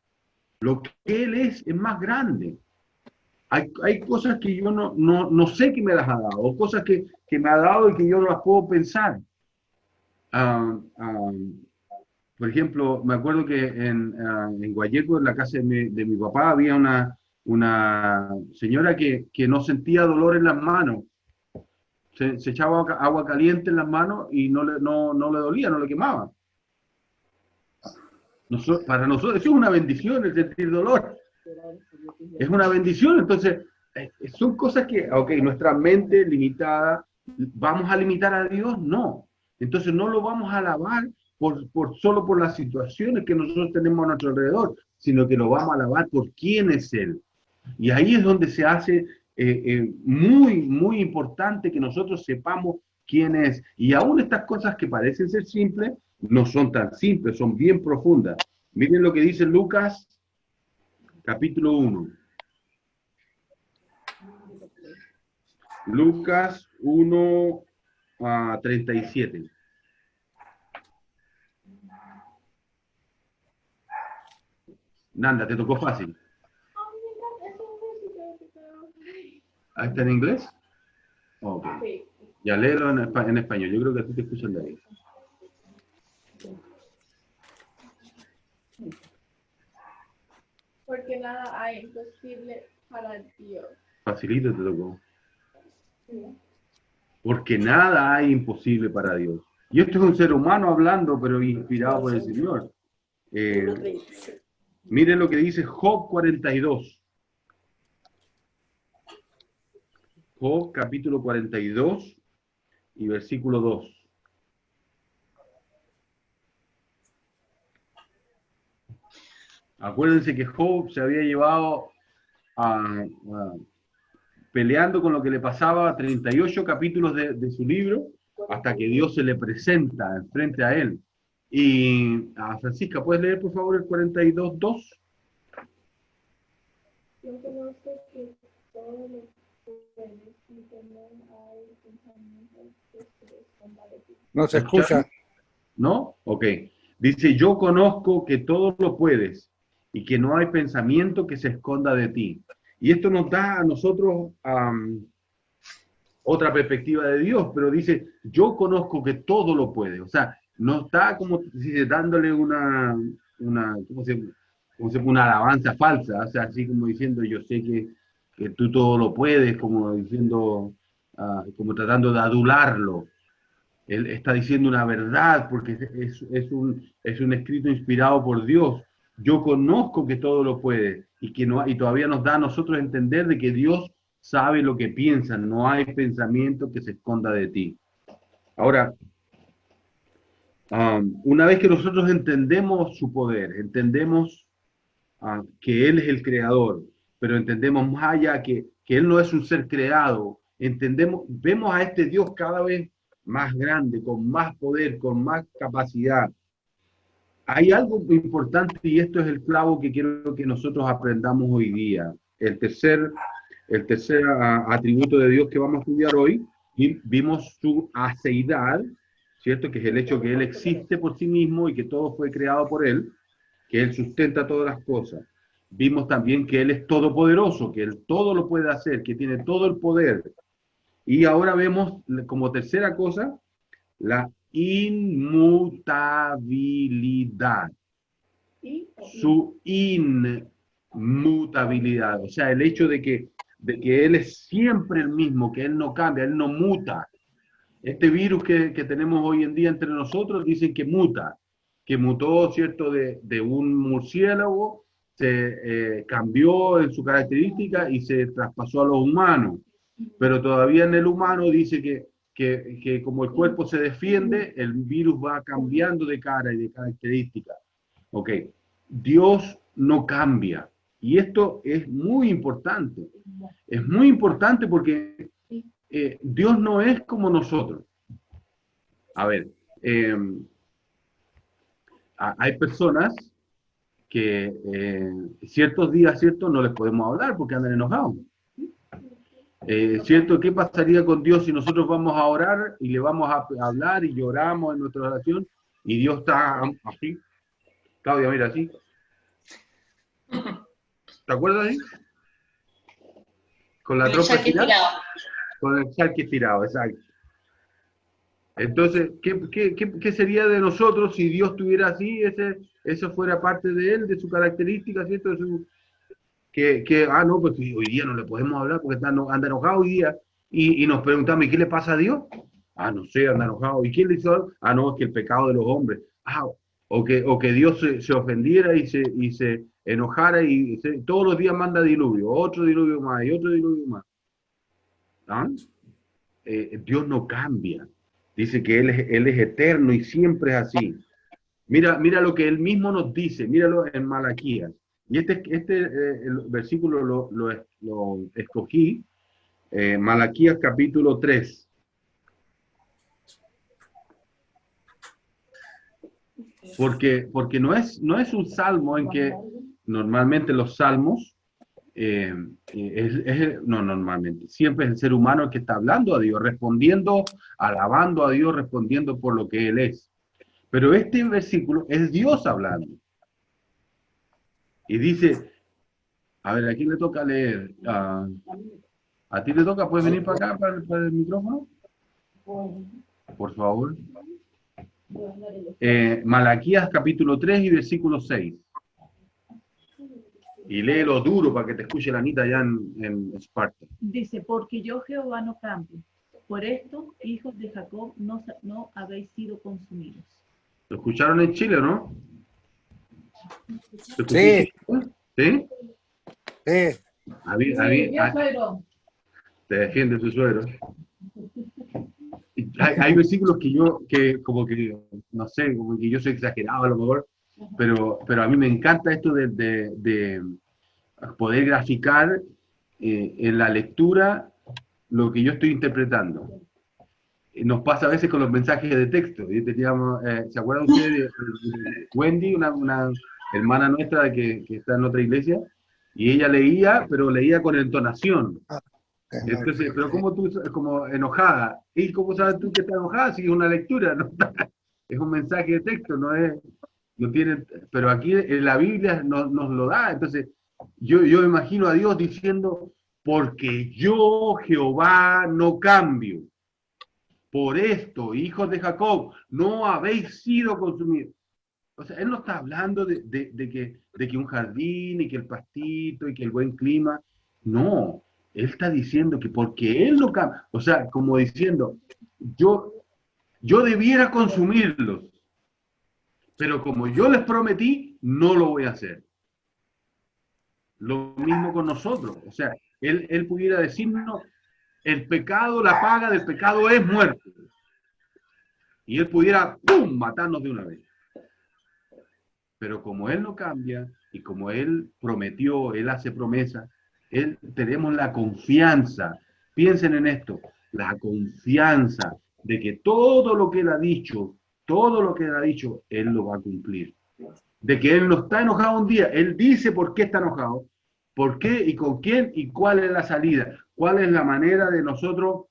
[SPEAKER 1] Lo que Él es más grande. Hay cosas que yo no sé que me las ha dado, o cosas que me ha dado y que yo no las puedo pensar. Por ejemplo, me acuerdo que en Guayeco, en la casa de mi papá, había una señora que no sentía dolor en las manos. Se echaba agua caliente en las manos y no le dolía, no le quemaba. Para nosotros eso es una bendición, el sentir dolor. Es una bendición. Entonces, son cosas que, ok, nuestra mente limitada, ¿vamos a limitar a Dios? No. Entonces no lo vamos a alabar solo por las situaciones que nosotros tenemos a nuestro alrededor, sino que lo vamos a alabar por quién es Él. Y ahí es donde se hace muy, muy importante que nosotros sepamos quién es. Y aún estas cosas que parecen ser simples, no son tan simples, son bien profundas. Miren lo que dice Lucas, capítulo 1. Lucas 1 a 37. Nanda, ¿te tocó fácil? ¿Ahí está en inglés? Ok. Ya léelo en español. Yo creo que a ti te escuchan de ahí.
[SPEAKER 10] Porque nada hay imposible para Dios.
[SPEAKER 1] Facilito te tocó. Porque nada hay imposible para Dios. Y esto es un ser humano hablando, pero inspirado por el Señor. Miren lo que dice Job 42. Job capítulo 42 y versículo 2. Acuérdense que Job se había llevado peleando con lo que le pasaba 38 capítulos de su libro, hasta que Dios se le presenta frente a él. Y Francisca, ¿puedes leer por favor el 42.2?
[SPEAKER 10] Yo conozco que todo lo puedes y que no hay pensamientos que se esconda de ti.
[SPEAKER 11] No se escucha.
[SPEAKER 1] ¿No? Ok. Dice, yo conozco que todo lo puedes y que no hay pensamiento que se esconda de ti. Y esto nos da a nosotros otra perspectiva de Dios, pero dice, yo conozco que todo lo puede. O sea, no está como dice, dándole una alabanza falsa, o sea, así como diciendo, yo sé que tú todo lo puedes, como diciendo, como tratando de adularlo. Él está diciendo una verdad, porque es un escrito inspirado por Dios. Yo conozco que todo lo puede, y todavía nos da a nosotros entender de que Dios sabe lo que piensan, no hay pensamiento que se esconda de ti. Ahora, una vez que nosotros entendemos su poder, entendemos que Él es el creador, pero entendemos más allá que Él no es un ser creado, vemos a este Dios cada vez más grande, con más poder, con más capacidad. Hay algo importante, y esto es el clavo que quiero que nosotros aprendamos hoy día. El tercer atributo de Dios que vamos a estudiar hoy, y vimos su aceidad, ¿cierto? Que es el hecho que Él existe por sí mismo y que todo fue creado por Él, que Él sustenta todas las cosas. Vimos también que Él es todopoderoso, que Él todo lo puede hacer, que tiene todo el poder. Y ahora vemos como tercera cosa, la inmutabilidad. Su inmutabilidad. O sea, el hecho de que Él es siempre el mismo, que Él no cambia, Él no muta. Este virus que tenemos hoy en día entre nosotros dicen que muta, que mutó, ¿cierto?, de un murciélago, se cambió en su característica y se traspasó a los humanos. Pero todavía en el humano dice que como el cuerpo se defiende, el virus va cambiando de cara y de característica. Ok, Dios no cambia. Y esto es muy importante. Es muy importante porque Dios no es como nosotros. A ver, hay personas que ciertos días, ¿cierto?, no les podemos hablar porque andan enojados. ¿Cierto? ¿Qué pasaría con Dios si nosotros vamos a orar y le vamos a hablar y lloramos en nuestra oración y Dios está así? Claudia, mira, así. ¿Te acuerdas ahí? Con la trompa estirada. Con el charque estirado, exacto. Entonces, ¿qué sería de nosotros si Dios estuviera así? Eso fuera parte de Él, de su característica, ¿cierto? De su... no, pues hoy día no le podemos hablar porque anda enojado hoy día, y nos preguntamos, ¿y qué le pasa a Dios? No sé, anda enojado. ¿Y quién le hizo algo? No, es que el pecado de los hombres. O que Dios se ofendiera y se enojara y todos los días manda diluvio, otro diluvio más y otro diluvio más. Dios no cambia. Dice que Él es eterno y siempre es así. Mira lo que Él mismo nos dice, míralo en Malaquías. Y el versículo lo escogí, Malaquías capítulo 3. Porque no es un salmo en que normalmente los salmos, no normalmente, siempre es el ser humano el que está hablando a Dios, respondiendo, alabando a Dios, respondiendo por lo que Él es. Pero este versículo es Dios hablando. Y dice, a ver, ¿a quién le toca leer? ¿A ti le toca? ¿Puedes venir para acá, para el micrófono? Por favor. Malaquías capítulo 3 y versículo 6. Y léelo duro para que te escuche la Anita allá en Esparta.
[SPEAKER 11] Dice, porque yo Jehová no cambio. Por esto, hijos de Jacob, no habéis sido consumidos.
[SPEAKER 1] ¿Lo escucharon en Chile, no?
[SPEAKER 12] Sí.
[SPEAKER 1] ¿Sí?
[SPEAKER 12] Sí.
[SPEAKER 1] Te defiende su suegro. Hay versículos que como que, no sé, como que yo soy exagerado a lo mejor, pero a mí me encanta esto de poder graficar en la lectura lo que yo estoy interpretando. Nos pasa a veces con los mensajes de texto. ¿Se acuerdan ustedes de Wendy, una hermana nuestra que está en otra iglesia? Y ella leía, pero leía con entonación. Entonces, pero como enojada. ¿Y cómo sabes tú que está enojada? Si es una lectura, ¿no? Es un mensaje de texto, no tiene, pero aquí en la Biblia nos lo da. Entonces, yo imagino a Dios diciendo, porque yo, Jehová, no cambio. Por esto, hijos de Jacob, no habéis sido consumidos. O sea, Él no está hablando de que un jardín y que el pastito y que el buen clima. No, Él está diciendo que porque Él no cambia. O sea, como diciendo, yo debiera consumirlos, pero como yo les prometí, no lo voy a hacer. Lo mismo con nosotros. O sea, Él pudiera decirnos, el pecado, la paga del pecado es muerte. Y Él pudiera, ¡pum!, matarnos de una vez. Pero como Él no cambia, y como Él prometió, Él hace promesa, tenemos la confianza, piensen en esto, la confianza de que todo lo que Él ha dicho, Él lo va a cumplir. De que Él no está enojado un día, Él dice por qué está enojado, por qué y con quién y cuál es la salida, cuál es la manera de nosotros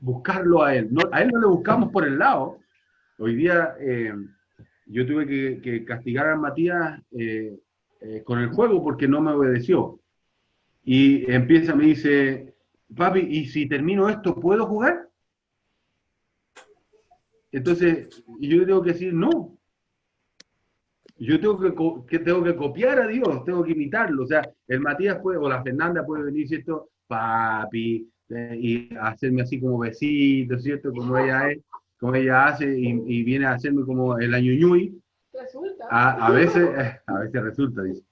[SPEAKER 1] buscarlo a Él. A Él no le buscamos por el lado. Hoy día yo tuve que castigar a Matías con el juego porque no me obedeció. Y me dice, papi, ¿y si termino esto, puedo jugar? Entonces, yo tengo que decir no. Yo tengo que copiar a Dios, tengo que imitarlo. O sea, el Matías o la Fernanda puede venir, ¿cierto? Papi, y hacerme así como besito, ¿cierto? Como ella hace y viene a hacerme como el añuñuy. Resulta. A veces resulta, dice.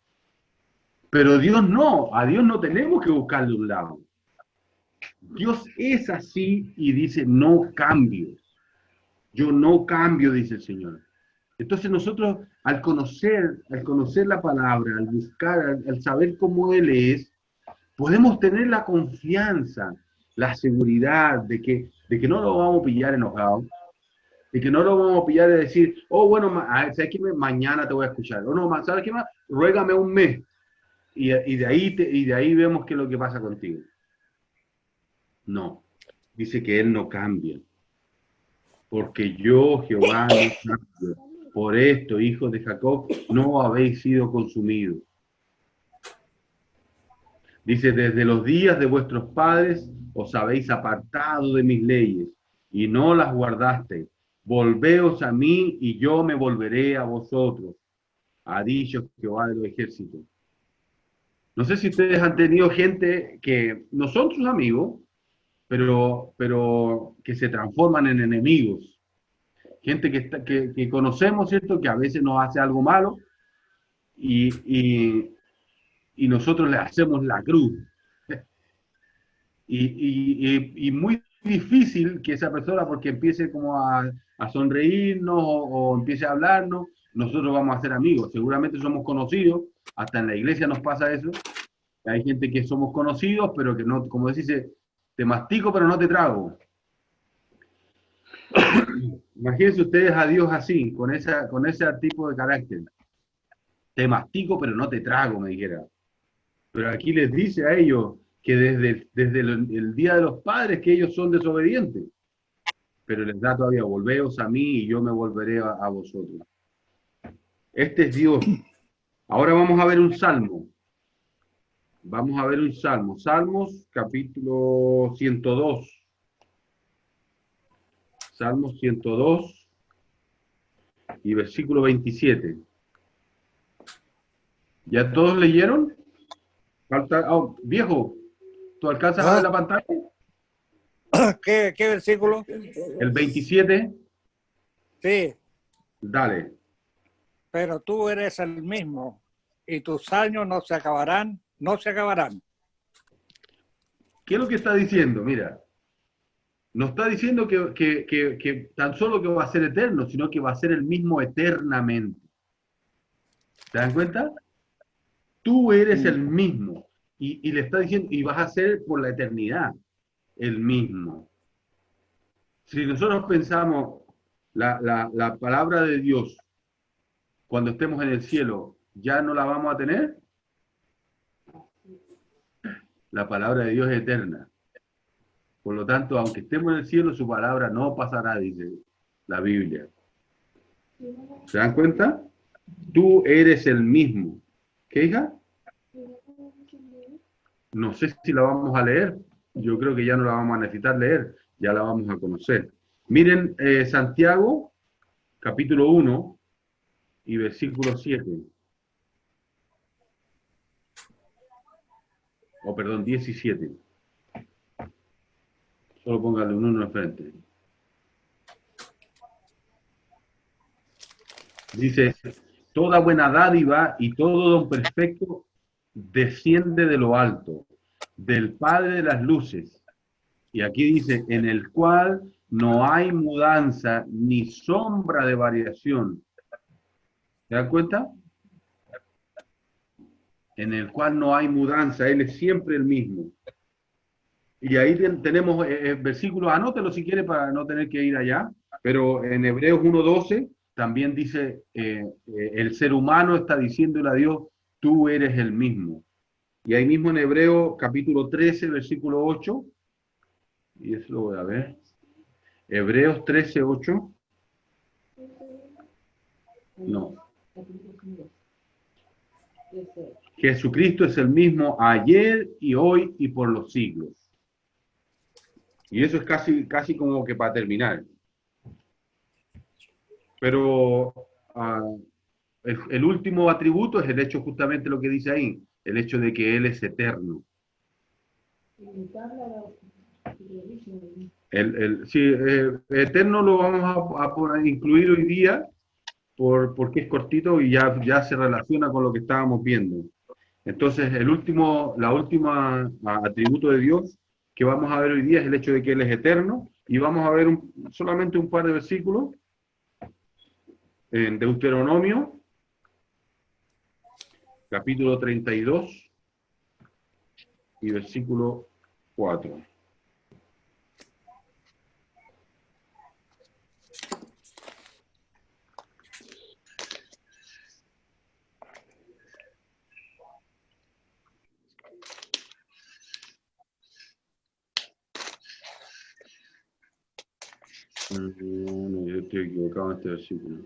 [SPEAKER 1] Pero Dios no, a Dios no tenemos que buscarle un lado. Dios es así y dice, no cambio. Yo no cambio, dice el Señor. Entonces nosotros, al conocer la palabra, al buscar, al saber cómo Él es, podemos tener la confianza, la seguridad de que no lo vamos a pillar enojado, de que no lo vamos a pillar de decir, oh, bueno, ¿sabes qué? Mañana te voy a escuchar. O no, ¿sabes qué más? Ruégame un mes. Y de ahí vemos qué es lo que pasa contigo. No, dice que Él no cambia. Porque yo, Jehová, no cambio. Por esto, hijos de Jacob, no habéis sido consumidos. Dice, desde los días de vuestros padres os habéis apartado de mis leyes y no las guardasteis. Volveos a mí y yo me volveré a vosotros, ha dicho Jehová de los ejércitos. No sé si ustedes han tenido gente que no son sus amigos, pero que se transforman en enemigos. Gente que conocemos, ¿cierto? Que a veces nos hace algo malo y nosotros le hacemos la cruz. y muy difícil que esa persona, porque empiece como a sonreírnos o empiece a hablarnos, nosotros vamos a ser amigos. Seguramente somos conocidos, hasta en la iglesia nos pasa eso. Hay gente que somos conocidos, pero que no, como decís, te mastico pero no te trago. Imagínense ustedes a Dios así, con ese tipo de carácter. Te mastico pero no te trago, me dijera. Pero aquí les dice a ellos que desde el día de los padres que ellos son desobedientes. Pero les da todavía, volveos a mí y yo me volveré a vosotros. Este es Dios. Ahora vamos a ver un salmo. Vamos a ver un salmo. Salmos capítulo 102. Salmos 102 y versículo 27. ¿Ya todos leyeron? Falta, viejo, ¿tú alcanzas a ver la pantalla?
[SPEAKER 12] ¿Qué versículo?
[SPEAKER 1] El 27.
[SPEAKER 12] Sí.
[SPEAKER 1] Dale.
[SPEAKER 12] Pero tú eres el mismo y tus años no se acabarán, no se acabarán.
[SPEAKER 1] ¿Qué es lo que está diciendo? Mira, no está diciendo que tan solo que va a ser eterno, sino que va a ser el mismo eternamente. ¿Se dan cuenta? Tú eres el mismo. Y le está diciendo, y vas a ser por la eternidad el mismo. Si nosotros pensamos la palabra de Dios, cuando estemos en el cielo, ¿ya no la vamos a tener? La palabra de Dios es eterna. Por lo tanto, aunque estemos en el cielo, su palabra no pasará, dice la Biblia. ¿Se dan cuenta? Tú eres el mismo. ¿Qué, hija? No sé si la vamos a leer. Yo creo que ya no la vamos a necesitar leer. Ya la vamos a conocer. Miren, Santiago, capítulo 1 y versículo 7. O perdón, 17. Solo póngale un 1 enfrente. Dice, toda buena dádiva y todo don perfecto desciende de lo alto, del Padre de las luces. Y aquí dice, en el cual no hay mudanza ni sombra de variación. ¿Se dan cuenta? En el cual no hay mudanza, Él es siempre el mismo. Y ahí tenemos versículos, anótelo si quiere para no tener que ir allá, pero en Hebreos 1:12 también dice, el ser humano está diciéndole a Dios, tú eres el mismo. Y ahí mismo en Hebreos capítulo 13, versículo 8, y eso lo voy a ver, Hebreos 13:8, no. Jesucristo es el mismo ayer y hoy y por los siglos. Y eso es casi como que para terminar. Pero el último atributo es el hecho, justamente lo que dice ahí, el hecho de que Él es eterno. Eterno lo vamos a incluir hoy día porque es cortito y ya se relaciona con lo que estábamos viendo. Entonces, la última atributo de Dios que vamos a ver hoy día es el hecho de que Él es eterno, y vamos a ver solamente un par de versículos en Deuteronomio, capítulo 32 y versículo 4. No, yo estoy equivocado en este versículo.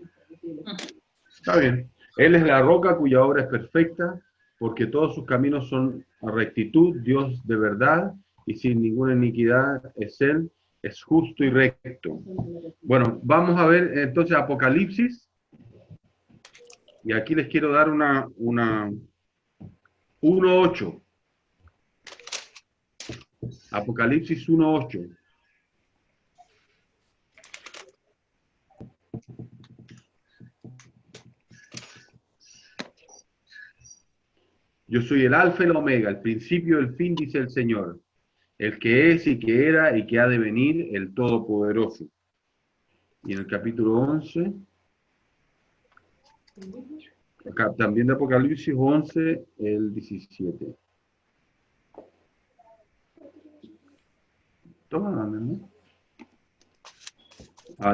[SPEAKER 1] Está bien. Él es la roca cuya obra es perfecta, porque todos sus caminos son a rectitud, Dios de verdad, y sin ninguna iniquidad es Él, es justo y recto. Bueno, vamos a ver entonces Apocalipsis, y aquí les quiero dar una 1:8. Apocalipsis 1:8. Yo soy el alfa y el omega, el principio y el fin, dice el Señor, el que es y que era y que ha de venir, el Todopoderoso. Y en el capítulo 11, acá, también de Apocalipsis 11, el 17. Toma, ¿no?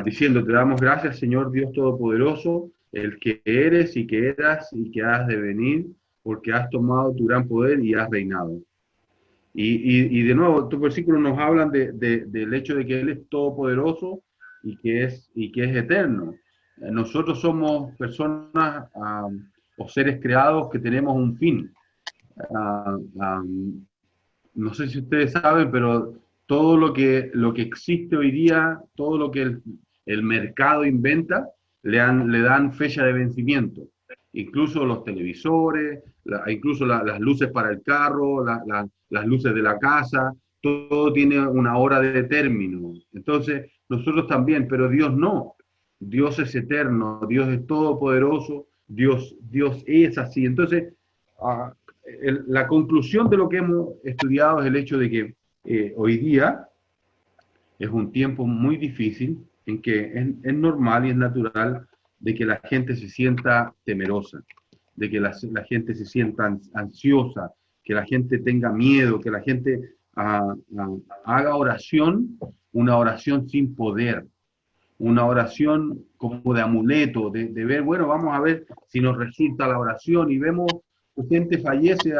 [SPEAKER 1] Diciendo, te damos gracias, Señor Dios Todopoderoso, el que eres y que eras y que has de venir, porque has tomado tu gran poder y has reinado. Y de nuevo, estos versículos nos hablan del hecho de que Él es todopoderoso y que es eterno. Nosotros somos personas o seres creados que tenemos un fin. No sé si ustedes saben, pero todo lo que existe hoy día, todo lo que el mercado inventa, le dan fecha de vencimiento. Incluso los televisores, incluso las luces para el carro, las luces de la casa, todo tiene una hora de término. Entonces, nosotros también, pero Dios no. Dios es eterno, Dios es todopoderoso, Dios es así. Entonces, la conclusión de lo que hemos estudiado es el hecho de que hoy día es un tiempo muy difícil en que es normal y es natural de que la gente se sienta temerosa, de que la gente se sienta ansiosa, que la gente tenga miedo, que la gente haga oración, una oración sin poder, una oración como de amuleto, de ver, bueno, vamos a ver si nos resulta la oración, y vemos que gente fallece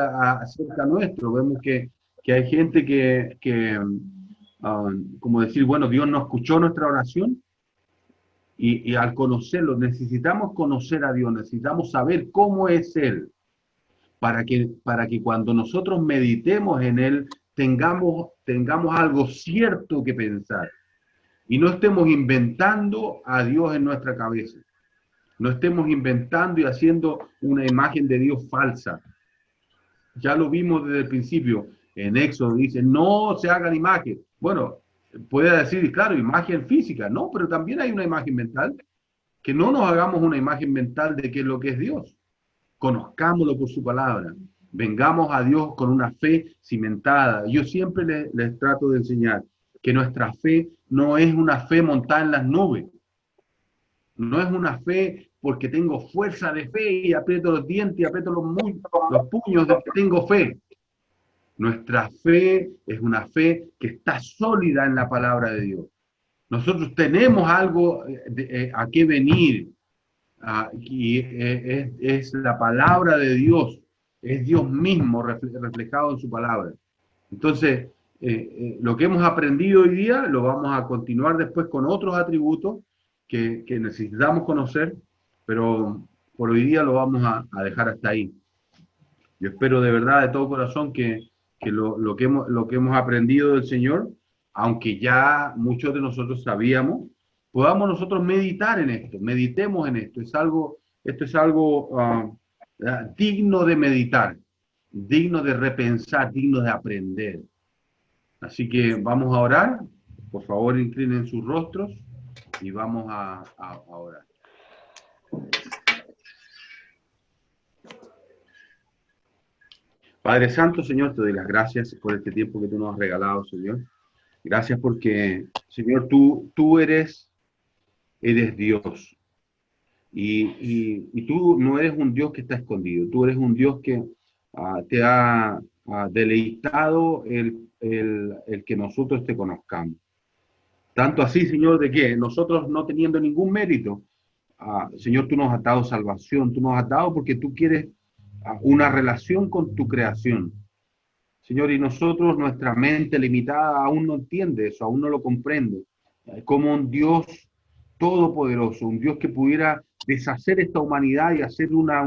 [SPEAKER 1] cerca nuestro, vemos que hay gente que como decir, bueno, Dios no escuchó nuestra oración. Y al conocerlo, necesitamos conocer a Dios, necesitamos saber cómo es Él, para que cuando nosotros meditemos en Él, tengamos algo cierto que pensar. Y no estemos inventando a Dios en nuestra cabeza. No estemos inventando y haciendo una imagen de Dios falsa. Ya lo vimos desde el principio. En Éxodo dice, no se hagan imagen. Bueno, puede decir, claro, imagen física, no, pero también hay una imagen mental. Que no nos hagamos una imagen mental de qué es lo que es Dios. Conozcámoslo por su palabra. Vengamos a Dios con una fe cimentada. Yo siempre les trato de enseñar que nuestra fe no es una fe montada en las nubes. No es una fe porque tengo fuerza de fe y aprieto los dientes y aprieto los puños de que tengo fe. Nuestra fe es una fe que está sólida en la palabra de Dios. Nosotros tenemos algo a qué venir, y es la palabra de Dios, es Dios mismo reflejado en su palabra. Entonces, lo que hemos aprendido hoy día lo vamos a continuar después con otros atributos que necesitamos conocer, pero por hoy día lo vamos a dejar hasta ahí. Yo espero de verdad, de todo corazón, que lo que hemos aprendido del Señor, aunque ya muchos de nosotros sabíamos, podamos nosotros meditar en esto, meditemos en esto. Esto es algo digno de meditar, digno de repensar, digno de aprender. Así que vamos a orar. Por favor, inclinen sus rostros y vamos a orar. Padre Santo, Señor, te doy las gracias por este tiempo que tú nos has regalado, Señor. Gracias porque, Señor, tú eres Dios. Y tú no eres un Dios que está escondido. Tú eres un Dios que te ha deleitado el que nosotros te conozcamos. Tanto así, Señor, de que nosotros no teniendo ningún mérito, Señor, tú nos has dado salvación. Tú nos has dado porque tú quieres una relación con tu creación. Señor, y nosotros, nuestra mente limitada, aún no entiende eso, aún no lo comprende. Como un Dios todopoderoso, un Dios que pudiera deshacer esta humanidad y hacer una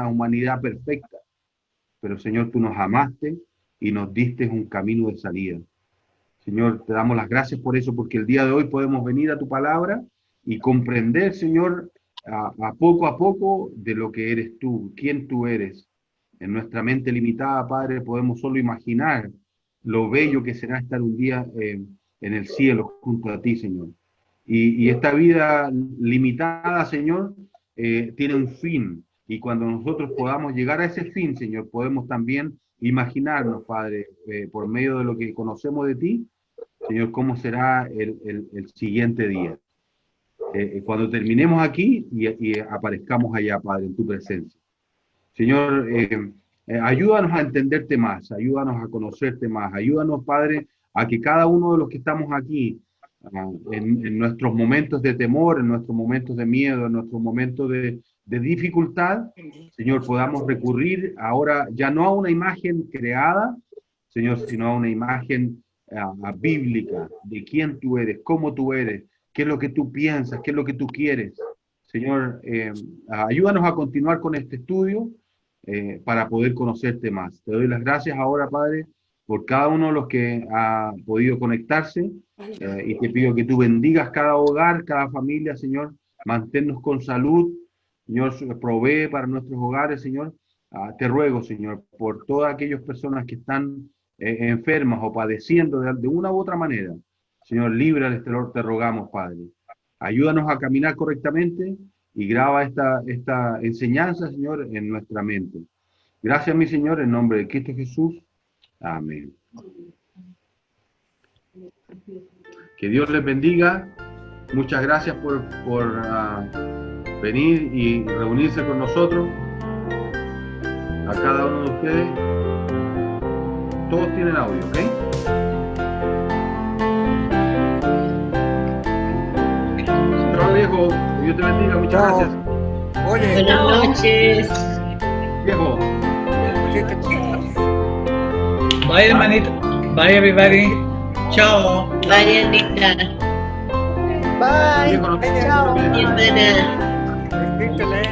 [SPEAKER 1] humanidad perfecta. Pero, Señor, tú nos amaste y nos diste un camino de salida. Señor, te damos las gracias por eso, porque el día de hoy podemos venir a tu palabra y comprender, Señor, a poco de lo que eres tú, quién tú eres. En nuestra mente limitada, Padre, podemos solo imaginar lo bello que será estar un día en el cielo junto a ti, Señor. Y esta vida limitada, Señor, tiene un fin. Y cuando nosotros podamos llegar a ese fin, Señor, podemos también imaginarnos, Padre, por medio de lo que conocemos de ti, Señor, cómo será el siguiente día. Cuando terminemos aquí y aparezcamos allá, Padre, en tu presencia. Señor, ayúdanos a entenderte más, ayúdanos a conocerte más, ayúdanos, Padre, a que cada uno de los que estamos aquí, en nuestros momentos de temor, en nuestros momentos de miedo, en nuestros momentos de dificultad, Señor, podamos recurrir ahora ya no a una imagen creada, Señor, sino a una imagen bíblica de quién tú eres, cómo tú eres, qué es lo que tú piensas, qué es lo que tú quieres. Señor, ayúdanos a continuar con este estudio para poder conocerte más. Te doy las gracias ahora, Padre, por cada uno de los que ha podido conectarse y te pido que tú bendigas cada hogar, cada familia, Señor. Manténnos con salud, Señor, provee para nuestros hogares, Señor. Te ruego, Señor, por todas aquellas personas que están enfermas o padeciendo de una u otra manera. Señor, líbrales, te rogamos, Padre. Ayúdanos a caminar correctamente y graba esta enseñanza, Señor, en nuestra mente. Gracias, mi Señor, en nombre de Cristo Jesús. Amén. Que Dios les bendiga. Muchas gracias por venir y reunirse con nosotros. A cada uno de ustedes. Todos tienen audio, ¿ok? Chao, viejo. Dios te bendiga. Muchas gracias.
[SPEAKER 12] Oye,
[SPEAKER 4] Buenas noches.
[SPEAKER 1] Viejo.
[SPEAKER 2] Bye, hermanito. Bye, everybody. Chao.
[SPEAKER 4] Bye, Anita.
[SPEAKER 8] Bye.
[SPEAKER 1] Viejo, no te-
[SPEAKER 8] Chao.
[SPEAKER 4] Hermana.
[SPEAKER 12] repítele